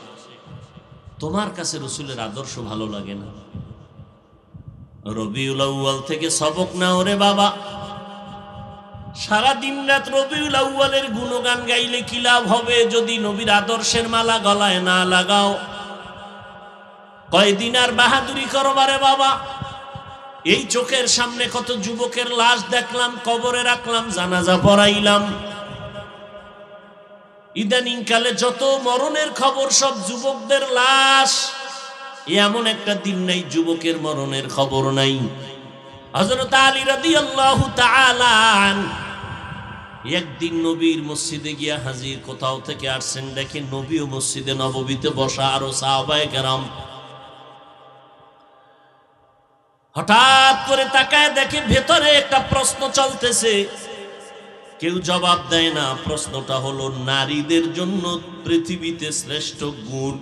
তোমার কাছে রসুলের আদর্শ ভালো লাগে না। রবিউল আউয়াল থেকে সবক নাও রে বাবা। সারা দিন রাত রবিউল আউয়ালের গুণগান গাইলে কি লাভ হবে যদি নবীর আদর্শের মালা গলায় না লাগাও? কয়দিন আর বাহাদুরি করবারে বাবা। এই চোখের সামনে কত যুবকের লাশ দেখলাম, কবরে রাখলাম, জানাজা পড়াইলাম। ইদানিং কালে যত মরণের খবর সব যুবকদের লাশ। এমন একটা দিন নাই যুবকের মরণের খবর নাই। হযরত আলী রাদিয়াল্লাহু তাআলা একদিন নবীর মসজিদে গিয়া হাজির, কোথাও থেকে আসছেন, দেখেন নবীও মসজিদে নববীতে বসা, আরো সাহাবায়ে কেরাম। হঠাৎ করে তাকায় দেখে ভেতরে একটা প্রশ্ন চলতেছে, কেউ জবাব দেয় না। প্রশ্নটা হলো, নারীদের জন্য পৃথিবীতে শ্রেষ্ঠ গুণ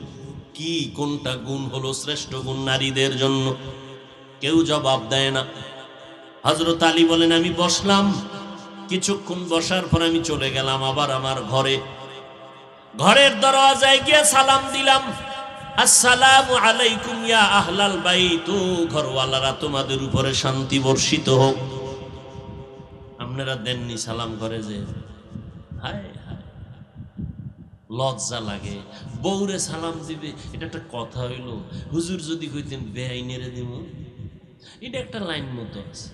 কি? কোনটা গুণ হলো শ্রেষ্ঠ গুণ নারীদের জন্য? কেউ জবাব দেয় না। হযরত আলী বলেন, আমি বসলাম, কিছুক্ষণ বসার পর আমি চলে গেলাম আবার আমার ঘরে। ঘরের দরজায় গিয়ে সালাম দিলাম, আসসালামু আলাইকুম ইয়া আহলাল বাইত, ঘরওয়ালারা তোমাদের উপরে শান্তি বর্ষিত হোক। আপনারা দেননি সালাম করে যে? হায় হায়, লজ্জা লাগে। বউরে সালাম দিবে, এটা একটা কথা হইল? হুজুর যদি কইতেন বেআইনেরে দিব, এটা একটা লাইন মতো আছে।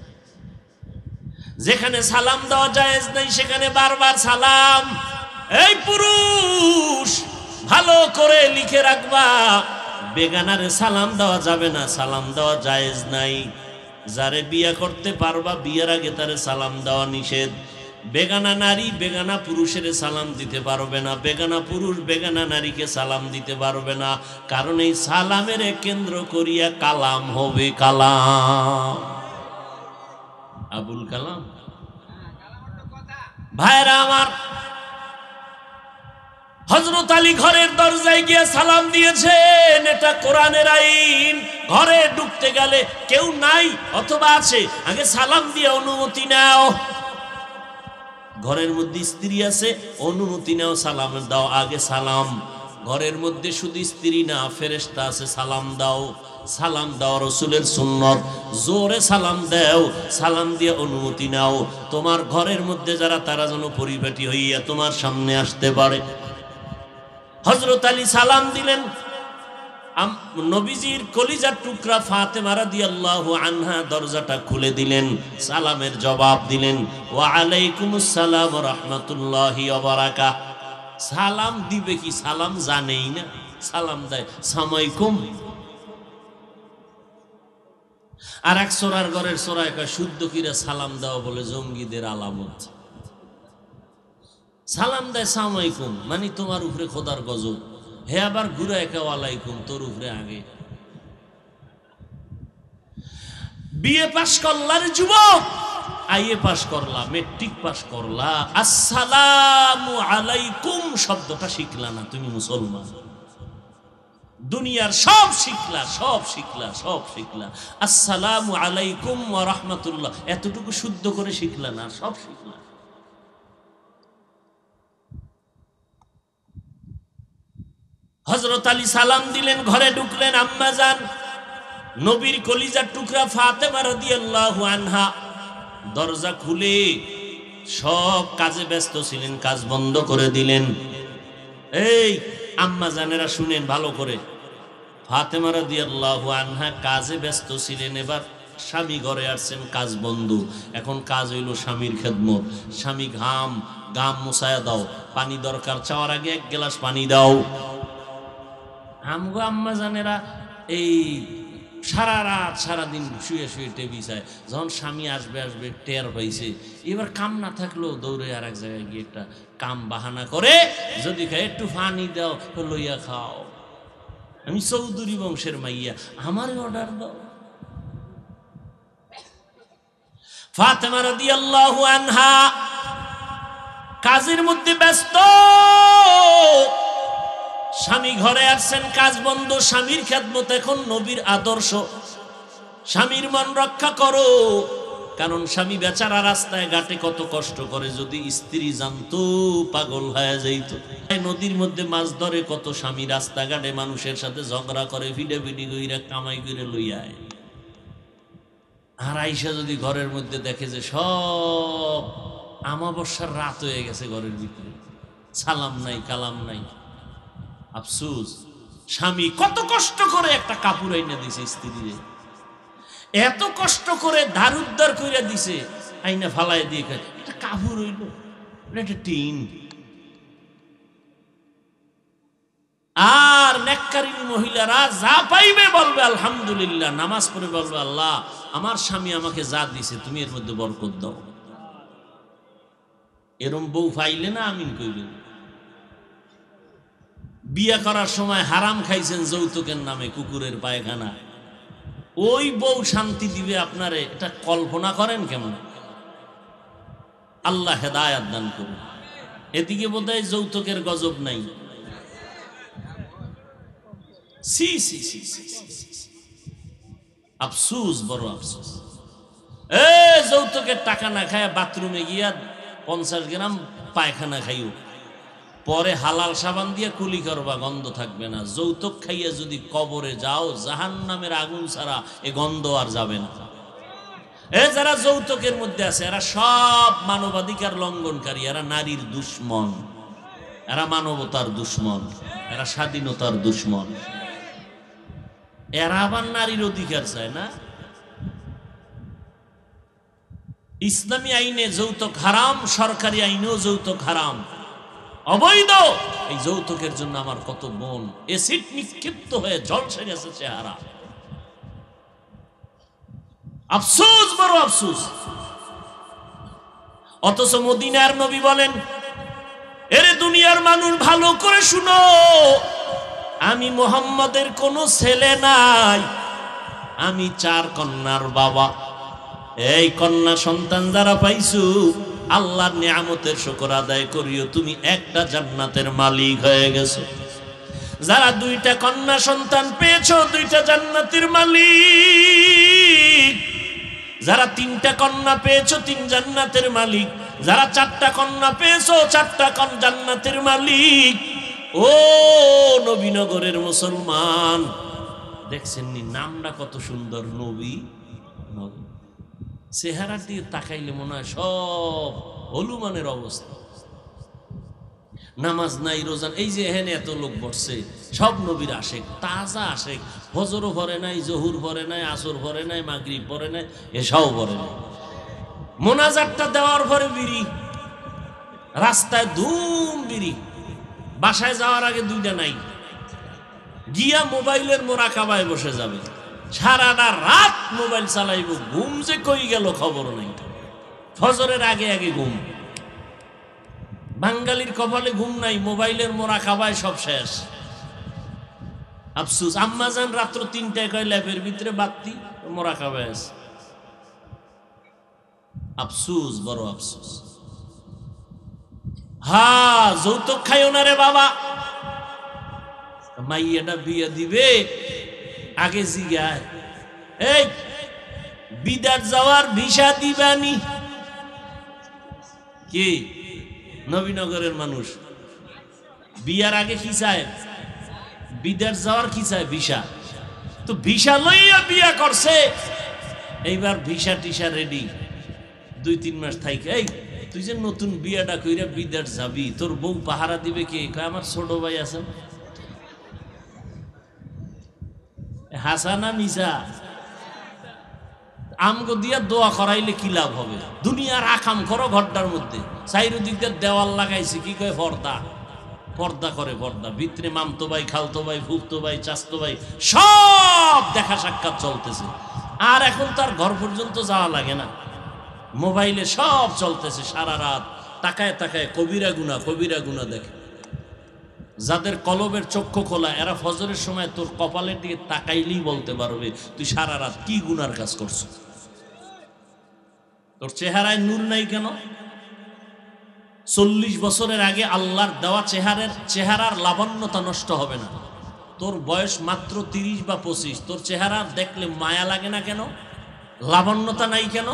যেখানে সালাম দেওয়া জায়েজ নাই সেখানে বারবার সালাম। এই পুরুষ, ভালো করে লিখে রাখবা, বেগানারে সালাম দেওয়া যাবে না, সালাম দেওয়া জায়েজ নাই। যারে বিয়ে করতে পারবা বিয়ের আগে তারে সালাম দেওয়া নিষেধ। বেগানা নারী বেগানা পুরুষের সালাম দিতে পারবে না, বেগানা পুরুষ বেগানা নারীকে সালাম দিতে পারবে না, কারণ এই সালামের কেন্দ্র করিয়া কালাম হবে। কালাম, আবুল কালাম। ভাইরা আমার, হযরত আলী ঘরের দরজায় গিয়ে সালাম দিয়েছেন, এটা কোরআনের আইন। ঘরে ঢুকতে গেলে কেউ নাই অথবা আছে, আগে সালাম দিয়ে অনুমতি নাও। ঘরের মধ্যে স্ত্রী আছে, অনুমতি নাও, সালাম দাও, আগে সালাম। ঘরের মধ্যে শুধু স্ত্রী না, ফেরেশতা আছে, সালাম দাও। সালাম দাও রাসূলের সুন্নত, জোরে সালাম দাও, সালাম দিয়ে অনুমতি নাও। তোমার ঘরের মধ্যে যারা, তারা যেন পরিপাটি হইয়া তোমার সামনে আসতে পারে। হযরত আলী সালাম দিলেন। নবীজির কলিজার টুকরা ফাতেমা রাদিয়াল্লাহু আনহা দরজাটা খুলে দিলেন, সালামের জবাব দিলেন, ওয়া আলাইকুমুস সালাম ওয়া রাহমাতুল্লাহি ওয়া বারাকাতুহু। সালাম দিবে কি, সালাম জানেই না, সালাম দেয় সালামালাইকুম। আর এক সোরার ঘরের সোরায় কয় শুদ্ধ কিরা সালাম দেওয়া বলে জঙ্গিদের আলামত। সালাম দেয় সালামালাইকুম, মানে তোমার উপরে খোদার গজব। হে আবার ঘুরে একা ওয়ালাইকুম, তোর উপরে আগে। বিএ পাশ করলার যুবক, আইএ পাশ করলা, মেট্রিক পাশ করলা, আসসালামু আলাইকুম শব্দটা শিখলা না, তুমি মুসলমান। দুনিয়ার সব শিখলা, সব শিখলা, সব শিখলা, আসসালামু আলাইকুম ওয়া রাহমাতুল্লাহ এতটুকু শুদ্ধ করে শিখলা না, সব শিখলা। হযরত আলী সালাম দিলেন, ঘরে ঢুকলেন। আম্মা জান নবীর কলিজার টুকরা ফাতেমা রাদিয়াল্লাহু আনহা দরজা খুলে সব কাজে ব্যস্ত ছিলেন, কাজ বন্ধ করে দিলেন। এই আম্মা জানেরা শুনেন ভালো করে, ফাতেমা রাদিয়াল্লাহু আনহা কাজে ব্যস্ত ছিলেন। এবার স্বামী ঘরে আসছেন, কাজ বন্ধ। এখন কাজ হইল স্বামীর খেদমত। স্বামী ঘাম মুছায়া দাও, পানি দরকার, চাওয়ার আগে এক গ্লাস পানি দাও। আমগো আম্মা জানেরা এই সারা রাত সারাদিন শুয়ে শুয়ে টেবি চায়। যখন স্বামী আসবে টের পাইছে, এবার কাম না থাকলেও দৌড়ে আর এক জায়গায় গিয়ে একটা কাম বাহানা করে, যদি খায় একটু পানি দাও, লইয়া খাও। আমি চৌধুরী বংশের মাইয়া, আমারে অর্ডার দাও। ফাতেমা রাদিয়াল্লাহু আনহা কাজের মধ্যে ব্যস্ত। স্বামী ঘরে আসছেন, কাজ বন্ধ, স্বামীর খেদমত এখন নবীর আদর্শ। স্বামীর মন রক্ষা করো, কারণ স্বামী বেচারা রাস্তায় ঘাটে কত কষ্ট করে, যদি স্ত্রী জানতো পাগল হয়ে যাইত। নদীর মধ্যে মাছ ধরে কত স্বামী রাস্তাঘাটে মানুষের সাথে ঝগড়া করে, ফিডাফিডি কইরা কামাই করে লইয়ায়। আর আইসা যদি ঘরের মধ্যে দেখে যে সব আমাবস্যার রাত হয়ে গেছে, ঘরের ভিতরে সালাম নাই, কালাম নাই, আফসোস। স্বামী কত কষ্ট করে একটা কাপড় আইনা দিছে স্ত্রীরে, এত কষ্ট করে ধার উদ্ধার কইরা দিছে, আইনা ফালাই দিয়ে এটা কাপড় হইল, এটা টিন। আর নেককারিনী মহিলারা যা পাইবে বলবে আলহামদুলিল্লাহ, নামাজ পড়ে বলবে আল্লাহ আমার স্বামী আমাকে যা দিছে তুমি এর মধ্যে বরকত দাও। এরম বউ পাইলে না আমিন কইবেন। বিয়া করার সময় হারাম খাইছেন যৌতুকের নামে, কুকুরের পায়খানা, ওই বউ শান্তি দিবে আপনারে, এটা কল্পনা করেন কেমন? আল্লাহ হেদায়াত দান করুন। এদিকে বোধহয় যৌতুকের গজব নাই। সি সি সি সি আফসোস, বড় আফসোস। যৌতুকের টাকা না খায় বাথরুমে গিয়া 50 গ্রাম পায়খানা খাইও, পরে হালাল সাবান দিয়ে কুলি করবা, গন্ধ থাকবে না। যৌতুক খাইয়া যদি কবরে যাও, জাহান্নামের আগুন ছাড়া এ গন্ধ আর যাবে না। যারা যৌতুকের মধ্যে আছে এরা সব মানবাধিকার লঙ্ঘনকারী, এরা নারীর দুশ্মন, এরা মানবতার দুশ্মন, এরা স্বাধীনতার দুশ্মন, এরা আবার নারীর অধিকার চায় না। ইসলামী আইনে যৌতুক হারাম, সরকারি আইনেও যৌতুক হারাম, অবৈধ। এই যৌতুকের জন্য আমার কত বোন এসিড নিক্ষিপ্ত হয়ে ঝলসে গেছে চেহারা। আফসোস, বড় আফসোস। অথচ মদিনার নবী বলেন, এরে দুনিয়ার মানুষ ভালো করে শুনো, আমি মুহাম্মাদের কোনো ছেলে নাই, আমি 4 কন্যার বাবা। এই কন্যা সন্তান যারা পাইছো, আল্লাহর নিয়ামতের শুকর আদায় করিও, তুমি একটা জান্নাতের মালিক হয়ে গেছো। যারা 2টা কন্যা সন্তান পেয়েছো, 2টা জান্নাতের মালিক। যারা 3টা কন্যা পেয়েছো, 3 জান্নাতের মালিক। যারা 4টা কন্যা পেয়েছো, 4টা জান্নাতের মালিক। ও নবীনগরের মুসলমান, দেখছেন নি নামটা কত সুন্দর, নবী নগর। চেহারা দিয়ে তাকাইলে মনে হয় সব হলুমানের অবস্থা। নামাজ নাই, রোজা, এই যে এখানে এত লোক বসছে সব নবীর আশেক, তাজা আশেক। ফজরও পড়ে নাই, জহুর পড়ে নাই, আসর পড়ে নাই, মাগরিব পড়ে নাই, এসব পড়ে নাই। মোনাজাতটা দেওয়ার পরে বিড়ি, রাস্তায় ধুম বিড়ি, বাসায় যাওয়ার আগে দুইটা নাই, গিয়া মোবাইলের মোরাকাবায় বসে যাবে, সারাটা রাত মোবাইল চালাইব, ঘুম যে কই গেল খবর নাই। ফজরের আগে আগে ঘুম, বাঙালির কপালে ঘুম নাই, মোবাইলের মোরাকাবায় সব শেষ। আফসুস, আম্মাজান রাত্র 3টায় কয় ল্যাপের ভিতরে বাতি, মোরাকাবায় আছে। আফসুস, বড় আফসুস। যৌতুক খাইও না রে বাবা, মাইয়াটা বিয়ে দিবে আগে জিগায়, এই বিদার যাওয়ার ভিসা দিবানি? কি নবীনগরের মানুষ বিয়ার আগে কি চায়? বিদার যাওয়ার কি চায়? ভিসা। তো ভিসা লইয়া বিয়া করছে, এইবার ভিসা টিসা রেডি, 2-3 মাস থাইকে, এই তুই যে নতুন বিয়াটা কইরা বিদার যাবি, তোর বউ পাহারা দিবে কে? কয় আমার ছোট ভাই আছেন। হাসানা মিসা আমগো দিয়া দোয়া করাইলে কি লাভ হবে? দুনিয়ার আকাম করো ঘরটার মধ্যে, চারিদিক দিয়ে দেওয়াল লাগাইছে, কি কয় পর্দা, পর্দা করে পর্দা, ভিতরে মামতো ভাই, খালতো ভাই, ফুফতো ভাই, চাচতো ভাই সব দেখা সাক্ষাৎ চলতেছে। আর এখন তার ঘর পর্যন্ত যাওয়া লাগে না, মোবাইলে সব চলতেছে সারা রাত, তাকায় তাকায় কবিরা গুনাহ দেখে। যাদের কলবের চক্ষু খোলা, এরা ফজরের সময় তোর কপালের দিকে তাকাইলেই বলতে পারবে তুই সারা রাত কি গুনার কাজ করছো। তোর চেহারায় নূর নাই কেন? 40 বছরের আগে আল্লাহর দেওয়া চেহারার লাবণ্যতা নষ্ট হবে না। তোর বয়স মাত্র 30 বা 25, তোর চেহারা দেখলে মায়া লাগে না কেন? লাবণ্যতা নাই কেন?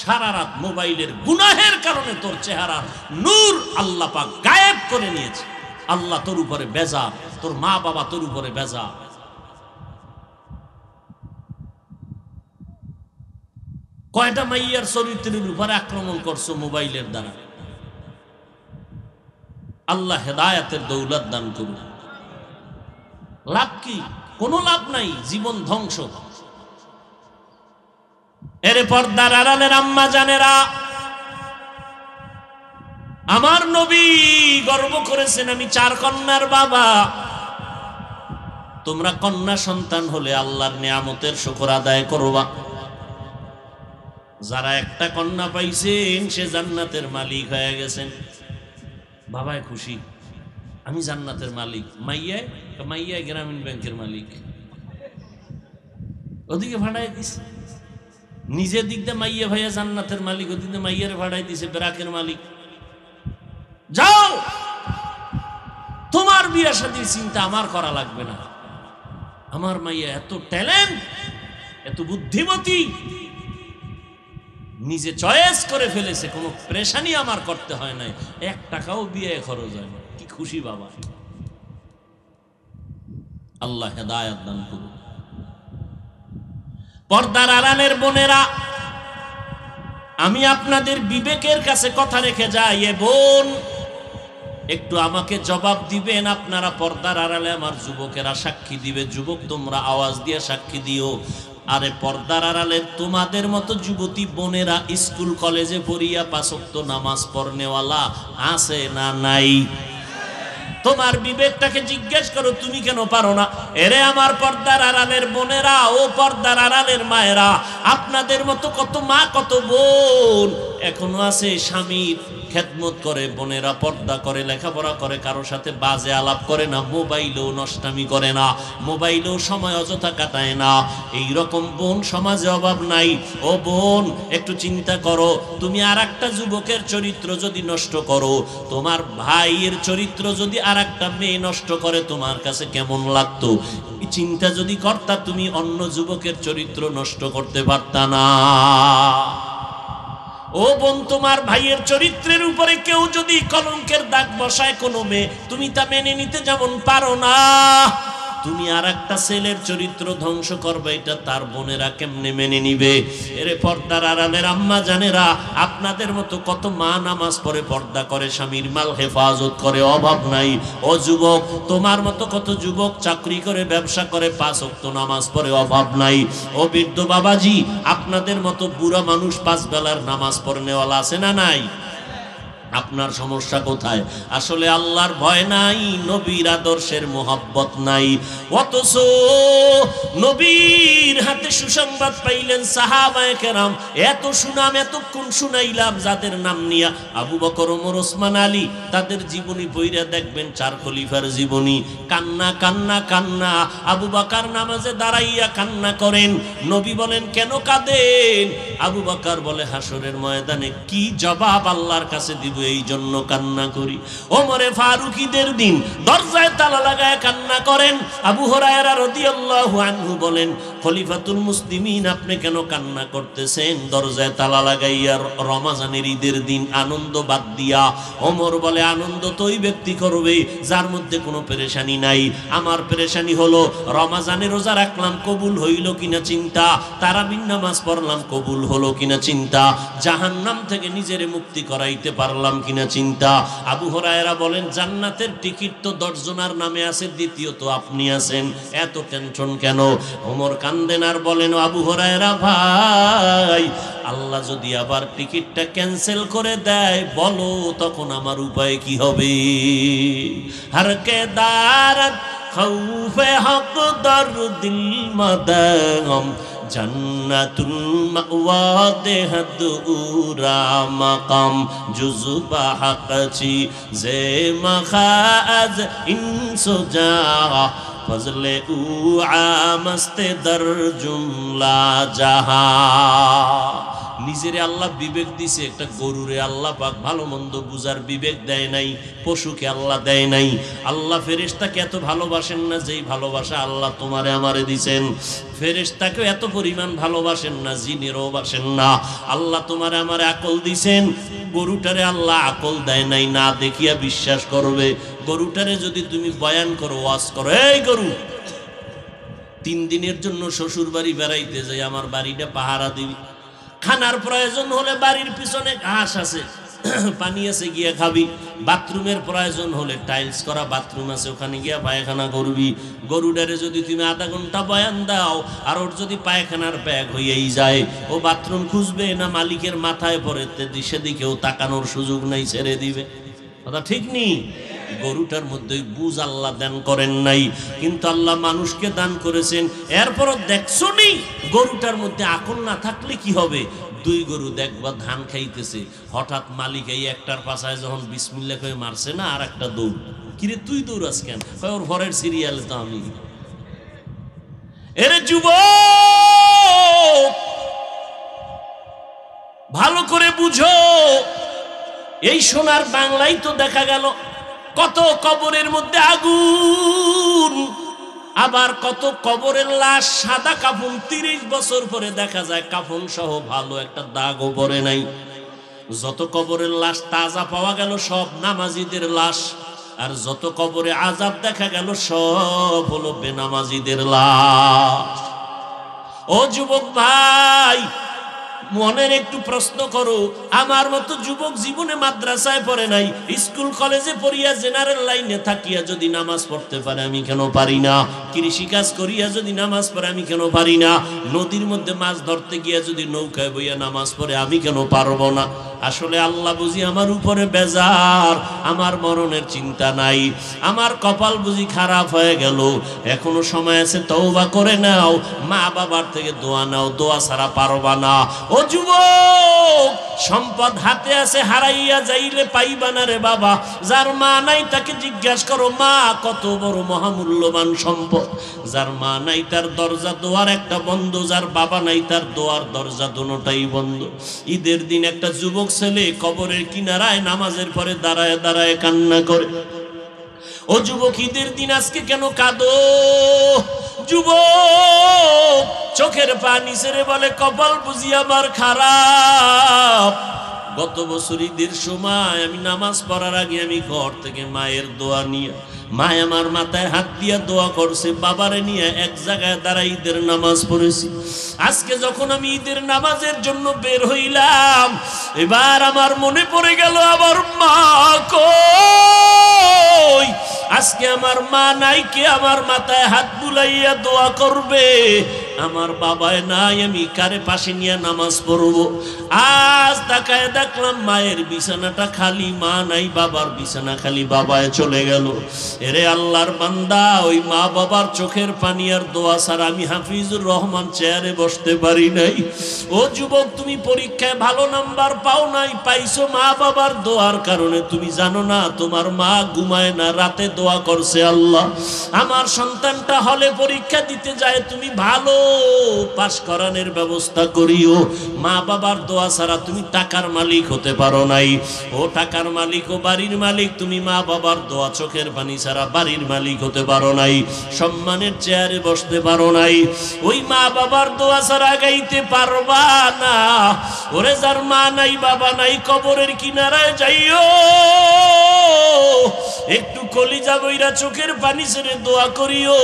সারা রাত মোবাইলের গুনাহের কারণে তোর চেহারা নূর আল্লাহ পাক গায়েব করে নিয়েছে। আল্লাহ তোর উপরে বেজা, তোর মা বাবা তোর উপরে বেজা। কয়টা মাইয়ার চরিত্রের উপরে আক্রমণ করছো মোবাইলের দ্বারা। আল্লাহ হেদায়েতের দৌলত দান করুন। লাভ কি? কোনো লাভ নাই, জীবন ধ্বংস। এরে পর্দার আড়ালের আম্মা জানেরা, আমার নবী গর্ব করেছেন আমি 4 কন্যার বাবা। তোমরা কন্যা সন্তান হলে আল্লাহর নিয়ামতের শুকর আদায় করবা। যারা একটা কন্যা পাইছেন সে জান্নাতের মালিক হয়ে গেছেন। বাবায় খুশি, আমি জান্নাতের মালিক। মাইয়ায় গ্রামীণ ব্যাংকের মালিক। ওদিকে ভাড়াই দিছে, নিজের দিক দিয়ে মাইয়া ভাইয়া জান্নাতের মালিক, ওদিকে মাইয়ারে ভাড়াই দিছে ব্রাকের মালিক। যাও, তোমার বিয়ে শাদীর চিন্তা আমার করা লাগবে না। আমার মাইয়া এত ট্যালেন্ট, এত বুদ্ধিমতী, নিজে চয়েস করে ফেলেছে, কোনো প্রেশানি আমার করতে হয় নাই, 1 টাকাও বিয়ে খরচ হয় না। কি খুশি বাবা। আল্লাহ হেদায়েত দান করুন। পর্দার আড়ালের বোনেরা, আমি আপনাদের বিবেকের কাছে কথা রেখে যাই, এ বোন একটু আমাকে জবাব দিবেন। আপনারা পর্দার আড়ালে আমার যুবকেরা সাক্ষী দিবে। যুবক তোমরা আওয়াজ দিয়ে সাক্ষী দিও। আরে পর্দার আড়ালে তোমাদের মতো যুবতী বোনেরা স্কুল কলেজে পড়িয়া 5 ওয়াক্ত নামাজ পড়নেওয়ালা আছে না নাই? তোমার বিবেকটাকে জিজ্ঞেস করো, তুমি কেন পারো না? এরে আমার পর্দার আড়ালের বোনেরা, ও পর্দার আড়ালের মায়েরা, আপনাদের মতো কত মা কত বোন এখনো আছে স্বামীর খেদমত করে, বোনেরা পর্দা করে, লেখাপড়া করে, কারোর সাথে বাজে আলাপ করে না, মোবাইলেও নষ্টামি করে না, মোবাইলেও সময় অযথা কাটায় না। এই রকম বোন সমাজে অভাব নাই। ও বোন, একটু চিন্তা করো, তুমি আর একটা যুবকের চরিত্র যদি নষ্ট করো, তোমার ভাইয়ের চরিত্র যদি আর একটা মেয়ে নষ্ট করে, তোমার কাছে কেমন লাগতো? চিন্তা যদি করতা, তুমি অন্য যুবকের চরিত্র নষ্ট করতে পারতা না। ও বোন, তোমার ভাইয়ের চরিত্রের উপরে কেউ যদি কলঙ্কের দাগ বসায় কোনো মেয়ে, তুমি তা মেনে নিতে যেমন পারো না, তুমি আর একটা ছেলের চরিত্র ধ্বংস করবে, এটা তার বোনেরা কেমনে মেনে নিবে? এরে পর্দার আড়ালের আম্মা জানেরা, আপনাদের মতো কত মা নামাজ পড়ে, পর্দা করে, স্বামীর মাল হেফাজত করে, অভাব নাই। ও যুবক, তোমার মতো কত যুবক চাকরি করে, ব্যবসা করে, 5 ওয়াক্ত নামাজ পড়ে, অভাব নাই। ও বৃদ্ধ বাবাজি, আপনাদের মতো বুড়া মানুষ 5 বেলার নামাজ পড়নেওয়ালা আছে না নাই? আপনার সমস্যা কোথায়? আসলে আল্লাহর ভয় নাই, নবীর আদর্শের মোহাব্বত নাই। অথচ নবীর হাতে সুসংবাদ পাইলেন সাহাবায়ে কেরাম, এত সুনাম এতক্ষণ শুনাইলাম যাদের নাম নিয়া, আবু বকর, ওমর, ওসমান, আলী, তাদের জীবনী পড়িয়া দেখবেন, 4 খলিফার জীবনী। কান্না কান্না কান্না। আবু বকর নামাজে দাঁড়াইয়া কান্না করেন। নবী বলেন, কেন কাঁদেন? আবু বকর বলে, হাসরের ময়দানে কি জবাব আল্লাহর কাছে দিব, এই জন্য কান্না করি। ওমরে ফারুক ঈদের দিন দরজায় তালা লাগায় কান্না করেন। আবু হুরায়রা রাদিয়াল্লাহু আনহু বলেন, খলিফাতুল মুসলিমিন, আপনি কেন কান্না করতেছেন দরজায় তালা লাগাইয়া রমজানের ঈদের দিন, আনন্দ বাদ দিয়া? ওমর বলে, আনন্দ তো ওই ব্যক্তি করবে যার মধ্যে কোনো পেরেশানি নাই। আমার পেরেশানি হলো রমজানে রোজা রাখলাম, কবুল হইল কিনা চিন্তা, তারাবির নামাজ পড়লাম, কবুল হলো কিনা চিন্তা, জাহান্নাম থেকে নিজেরে মুক্তি করাইতে পারলাম কিনা চিন্তা। আবু হুরায়রা বলেন, জান্নাতের টিকিট তো 10 জনের নামে আছে, দ্বিতীয়ত আপনি আছেন, এত টেনশন কেন? ওমর কান্দেন আর বলেন, আবু হুরায়রা ভাই, আল্লাহ যদি আবার টিকিটটা ক্যান্সেল করে দেয়, বলো তখন আমার উপায় কি হবে? হরকে দারত খৌফে হক দরদিল মাদাম, জান্নাতুল মাওয়া দেহদ উরা মাকাম, জুজবা হাকচি জে মখাজ ইনসুজা, ফজলে উ আমস্তে দর জুমলা জাহা। নিজেরে আল্লাহ বিবেক দিছে, একটা গরুরে আল্লাহ পাক ভালো মন্দ বুঝার বিবেক দেয় নাই, পশুকে আল্লাহ দেয় নাই। আল্লাহ ফেরেশতাকে এত ভালোবাসেন না যেই ভালোবাসা আল্লাহ তোমারে আমারে দিছেন। ফেরেশতাকে এত পরিমাণ ভালোবাসেন না, জিনেরও বাসেন না। আল্লাহ তোমারে আমারে আকল দিছেন, গরুটারে আল্লাহ আকল দেয় নাই, না দেখিয়া বিশ্বাস করবে। গরুটারে যদি তুমি বয়ান করো, ওয়াজ করো, এই গরু 3 দিনের জন্য শ্বশুর বাড়ি বেড়াইতে যাই, আমার বাড়িটা পাহারা দিবি, খানার প্রয়োজন হলে বাড়ির পিছনে ঘাস আছে, পানি আছে, গিয়া খাবি। বাথরুমের প্রয়োজন হলে টাইলস করা বাথরুম আছে, ওখানে গিয়া পায়খানা করবি। গরুডারে যদি তুমি আধা ঘন্টা বয়ান দাও, আর ওর যদি পায়খানার ব্যাগ হইয়াই যায়, ও বাথরুম খুঁজবে না মালিকের মাথায় পড়ে, সেদিকেও তাকানোর সুযোগ নাই, ছেড়ে দিবে। কথা ঠিক নেই? গরুটার মধ্যে বুঝ আল্লাহ দান করেন নাই, কিন্তু আল্লাহ মানুষকে দান করেছেন। এরপরও দেখছো নি গরুটার মধ্যে আকল না থাকলে কি হবে? 2 গরু দেখবা ধান খাইতেছে, হঠাৎ মালিক এই একটার পাশায় যখন বিসমিল্লাহ কয়ে মারছে না, আর একটা দৌড়। কিরে তুই দৌড়াস কেন? ওর ঘরের সিরিয়ালে তো আমি। এরে যুবক, ভালো করে বুঝো, এই সোনার বাংলায় তো দেখা গেল কত কবরের মধ্যে আগুন, আবার কত কবরের লাশ, সাদা কাফন, 30 বছর পরে দেখা যায় কাফন সহ ভালো একটা দাগও পড়ে নাই। যত কবরের লাশ তাজা পাওয়া গেল সব নামাজিদের লাশ, আর যত কবরে আযাব দেখা গেল সব হলো বেনামাজিদের লাশ। ও যুবক ভাই, মনের একটু প্রশ্ন করো, আমার মতো যুবক জীবনে মাদ্রাসায় পড়ে নাই, স্কুল কলেজে পড়িয়া জেনারেল লাইনে থাকিয়া যদি নামাজ পড়তে পারে, আমি কেন পারি না? কৃষিকাজ করিয়া যদি নামাজ পড়ে, আমি কেন পারি না? নদীর মধ্যে মাছ ধরতে গিয়া যদি নৌকায় বইয়া নামাজ পড়ে, আমি কেন পারবো না? আসলে আল্লাহ বুঝি আমার উপরে বেজার, আমার মরণের চিন্তা নাই, আমার কপাল বুঝি খারাপ হয়ে গেল। এখনো সময় আছে, তওবা করে নাও, মা বাবার থেকে দোয়া নাও, দোয়া ছাড়া পারবা না। ও যুবক, সম্পদ হাতে আছে, হারাইয়া যাইলে পাইবা না রে বাবা। যার মা নাই তাকে জিজ্ঞাসা করো, মা কত বড় মহামূল্যবান সম্পদ। যার মা নাই তার দরজা দোয়ার একটা বন্ধ, যার বাবা নাই তার দোয়ার দরজা দুটোটাই বন্ধ। ঈদের দিন একটা যুবক ছেলে কবরের কিনারায় নামাজের পরে দাঁড়ায় দাঁড়ায় কান্না করে। ও যুবক, ঈদের দিন আজকে কেন কাঁদো? যুবক চোখের পানি ছেড়ে বলে, কপাল বুঝি আমার খারাপ, গত বছর ঈদের সময় আমি নামাজ পড়ার আগে আমি ঘর থেকে মায়ের দোয়া নিয়ে, মা আমার মাথায় হাত দিয়া দোয়া করছে, বাবারে নিয়ে এক জায়গায় দাঁড়াই ঈদের নামাজ পড়েছি। আজকে যখন আমি ঈদের নামাজের জন্য বের হইলাম, এবার আমার মনে পড়ে গেল আমার মা কই। আজকে আমার মা নাই, কে আমার মাথায় হাত বুলাইয়া দোয়া করবে? আমার বাবায় নাই, আমি কারে পাশে নিয়ে নামাজ পড়বো? আজ তাকায় দেখলাম মায়ের বিছানাটা খালি, মা নাই, বাবার বিছানা খালি, বাবায় চলে গেল। এরে আল্লাহর বান্দা, ওই মা বাবার চোখের পানি আর দোয়া ছাড়া আমি হাফিজুর রহমান চেয়ারে বসতে পারি নাই। ও যুবক, তুমি পরীক্ষায় ভালো নাম্বার পাও নাই, পাইছো মা বাবার দোয়ার কারণে। তুমি জানো না তোমার মা ঘুমায় না, রাতে দোয়া করছে, আল্লাহ আমার সন্তানটা হলে পরীক্ষা দিতে যায়, তুমি ভালো পাশ করানোর ব্যবস্থা করিও। মা বাবার দোয়া ছাড়া তুমি টাকার মালিক হতে পারো নাই। ও টাকার মালিক ও বাড়ির মালিক, তুমি মা বাবার দোয়া চোখের পানি ছাড়া বাড়ির মালিক হতে পারো নাই, সম্মানের চেয়ারে বসতে পারো নাই, ওই মা বাবার দোয়া ছাড়া গাইতে পারবা না। ওরে যার মা নাই বাবা নাই, কবরের কিনারায় যাইও, একটু কলিজা বইরা চোখের পানি ছেড়ে দোয়া করিও।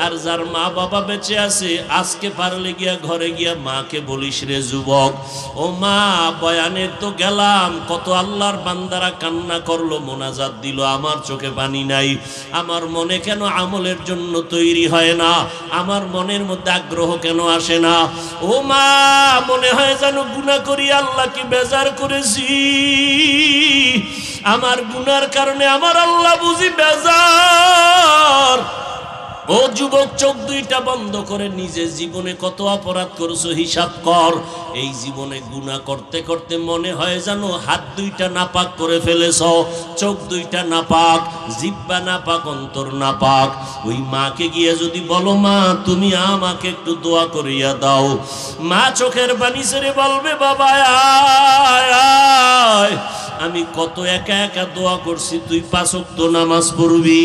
আর যার মা বাবা বেঁচে আছে, আজকে পারলে গিয়া ঘরে গিয়া মাকে বলিস, রে যুবক, ও মা বয়ানে তো গেলাম, কত আল্লাহর বান্দারা কান্না করলো, মোনাজাত দিল, আমার চোখে পানি নাই। আমার মনে কেন আমলের জন্য তৈরি হয় না? আমার মনের মধ্যে আগ্রহ কেন আসে না? ও মা, মনে হয় যেন গুনাহ করি আল্লাহকে বেজার করেছি, আমার গুনার কারণে আমার আল্লাহ বুঝি বেজার। ও যুবক, চোখ দুইটা বন্ধ করে নিজের জীবনে কত অপরাধ করছো হিসাব কর। এই জীবনে গুনাহ করতে করতে মনে হয় যেন হাত দুইটা নাপাক করে ফেলেছ, চোখ দুইটা নাপাক, জিহ্বা নাপাক, অন্তর নাপাক। ওই মাকে গিয়ে যদি বলো, মা তুমি আমাকে একটু দোয়া করিয়া দাও, মা চোখের পানি ছেড়ে বলবে, বাবা আয় আয়, আমি কত একা একা দোয়া করছি, তুই 5 ওয়াক্ত নামাজ পড়বি।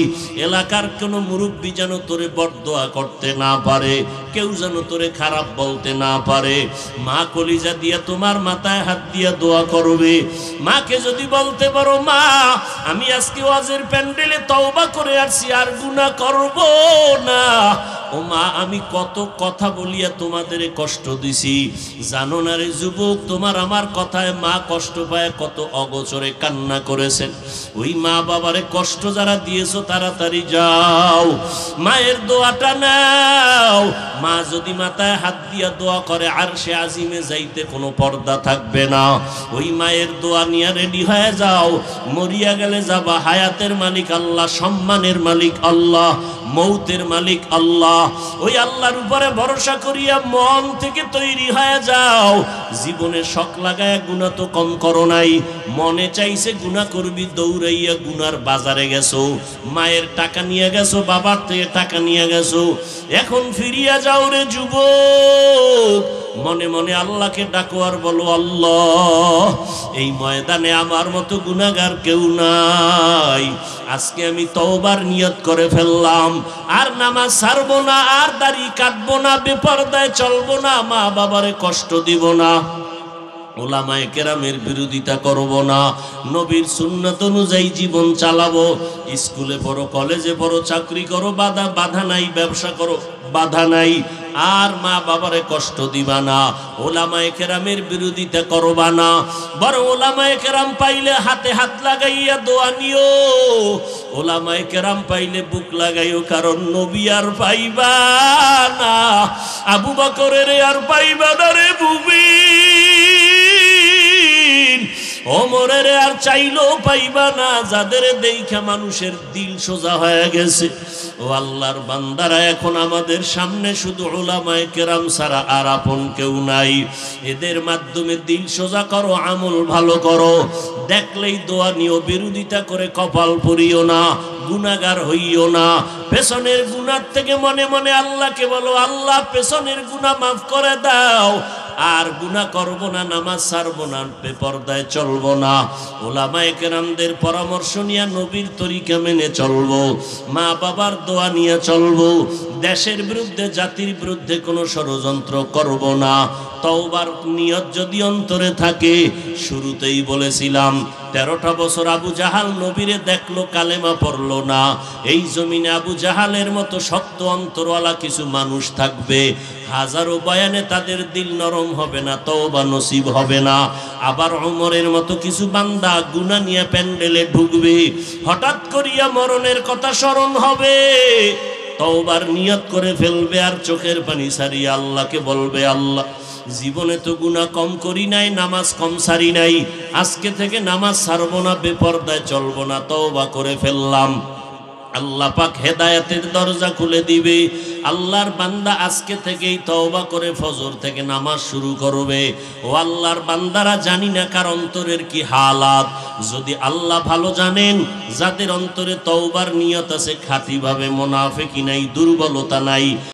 এলাকার কোনো মুরব্বী যেন তোরে বরদোয়া করতে না পারে, কেউ যেন তোরে খারাপ বলতে না পারে। মা কলিজা দিয়া তোমার মাথায় হাত দিয়া দোয়া করবে। মাকে যদি বলতে পারো, মা আমি আজকে ওয়াজের প্যান্ডেলে তওবা করে আসছি, আর গুনাহ করব না। ও মা, আমি কত কথা বলিয়া তোমাদের কষ্ট দিছি, জানো না রে যুবক? তোমার আমার কথায় মা কষ্ট পায়, কত অগোচরে কান্না করেছেন। ওই মা বাবারে কষ্ট যারা দিয়েছো, তাড়াতাড়ি যাও মায়ের দোয়াটা নাও। মা যদি মাথায় হাত দিয়া দোয়া করে, আরশে আজিমে যাইতে কোনো পর্দা থাকবে না। ওই মায়ের দোয়া নিয়ে রেডি হয়ে যাও, মরিয়া গেলে যাবা, হায়াতের মালিক আল্লাহ, সম্মানের মালিক আল্লাহ, মৌতের মালিক আল্লাহ। ওই আল্লাহর উপরে ভরসা করিয়া মন থেকে তৈরি হয়ে যাও। জীবনে শখ লাগায় গুনাহ তো কম করো নাই, মনে চাইছে গুনাহ করবি, দৌড়াইয়া গুনার বাজারে গেছো, মায়ের টাকা নিয়ে গেছো, বাবার থেকে টাকা নিয়ে গেছো, এখন ফিরিয়া যাও রে যুবক। মনে মনে আল্লাহকে ডাকো আর বলো, আল্লাহ এই ময়দানে আমার মতো গুনাহগার কেউ নাই, আজকে আমি তওবার নিয়ত করে ফেললাম, আর নামাজ ছাড়বো না, আর দাড়ি কাটবো না, বেপরদায় চলবো না, মা বাবারে কষ্ট দিব না, ওলামায়ে কেরামের বিরোধিতা করব না, নবীর সুন্নাত অনুযায়ী জীবন চালাবো। স্কুলে পড়ো, কলেজে পড়ো, চাকরি করো, বাধা নাই, ব্যবসা করো, বাধা নাই, আর মা বাবারে কষ্ট দিবা না, ওলামায়ে কেরামের বিরোধিতা করবা না। বড় ওলামায়ে কেরাম পাইলে হাতে হাত লাগাইয়া দোয়া নিও, ওলামায়ে কেরাম পাইলে বুক লাগাইও, কারণ নবী আর পাইবা না, আবু বকরের আর পাইবা না রে বুবি, ওমরের আর চাইলেও পাইবা না, যাদের দেখা মানুষের দিল সোজা হয়ে গেছে। ও আল্লাহর বান্দারা, এখন আমাদের সামনে শুধু উলামায়ে কেরাম ছাড়া আর আপন কেউ নাই। এদের মাধ্যমে দিল সোজা করো, আমল ভালো করো, দেখলেই দোয়া নিও, বিরোধিতা করে কপাল পুড়িও না, গুনাহগার হইও না। পেছনের গুনাহ থেকে মনে মনে আল্লাহকে বলো, আল্লাহ পেছনের গুনাহ মাফ করে দাও, আর গুনাহ করব না, নামাজ ছাড়ব না, বেপরদায় চলব না, ওলামায়ে কেরামদের পরামর্শ নিয়ে নবীর তরিকা মেনে চলব, মা বাবার দোয়া নিয়ে চলব, দেশের বিরুদ্ধে জাতির বিরুদ্ধে কোনো ষড়যন্ত্র করব না। তওবার নিয়ত যদি অন্তরে থাকে, শুরুতেই বলেছিলাম 13টা বছর আবু জাহাল নবীরে দেখলো, কালেমা পড়লো না। এই জমিনে আবু জাহালের মতো শক্ত অন্তরওয়ালা কিছু মানুষ থাকবে, হাজারো বয়ানে তাদের দিল নরম হবে না, তওবা নসিব হবে না। আবার ওমরের মতো কিছু বান্দা গুনাহ নিয়ে প্যান্ডেলে ঢুকবে, হঠাৎ করিয়া মরণের কথা স্মরণ হবে, তওবার নিয়ত করে ফেলবে, আর চোখের পানি ছাড়িয়ে আল্লাহকে বলবে, আল্লাহ জীবনে তো গুনাহ কম করি নাই, নামাজ কম সারি নাই, আজকে থেকে নামাজ ছাড়বো না, বেপরদায় চলবো না, তওবা করে ফেললাম। আল্লাহ পাক হেদায়েতের দরজা খুলে দিবে। আল্লাহর বান্দা আজকে থেকেই তওবা করে ফজর থেকে নামাজ শুরু করবে। ও আল্লাহর বান্দারা, জানি না কার অন্তরের কি হালাত, যদি আল্লাহ ভালো জানেন, যাদের অন্তরে তওবার নিয়ত আছে, খাঁটিভাবে, মুনাফিকি নাই, দুর্বলতা নাই,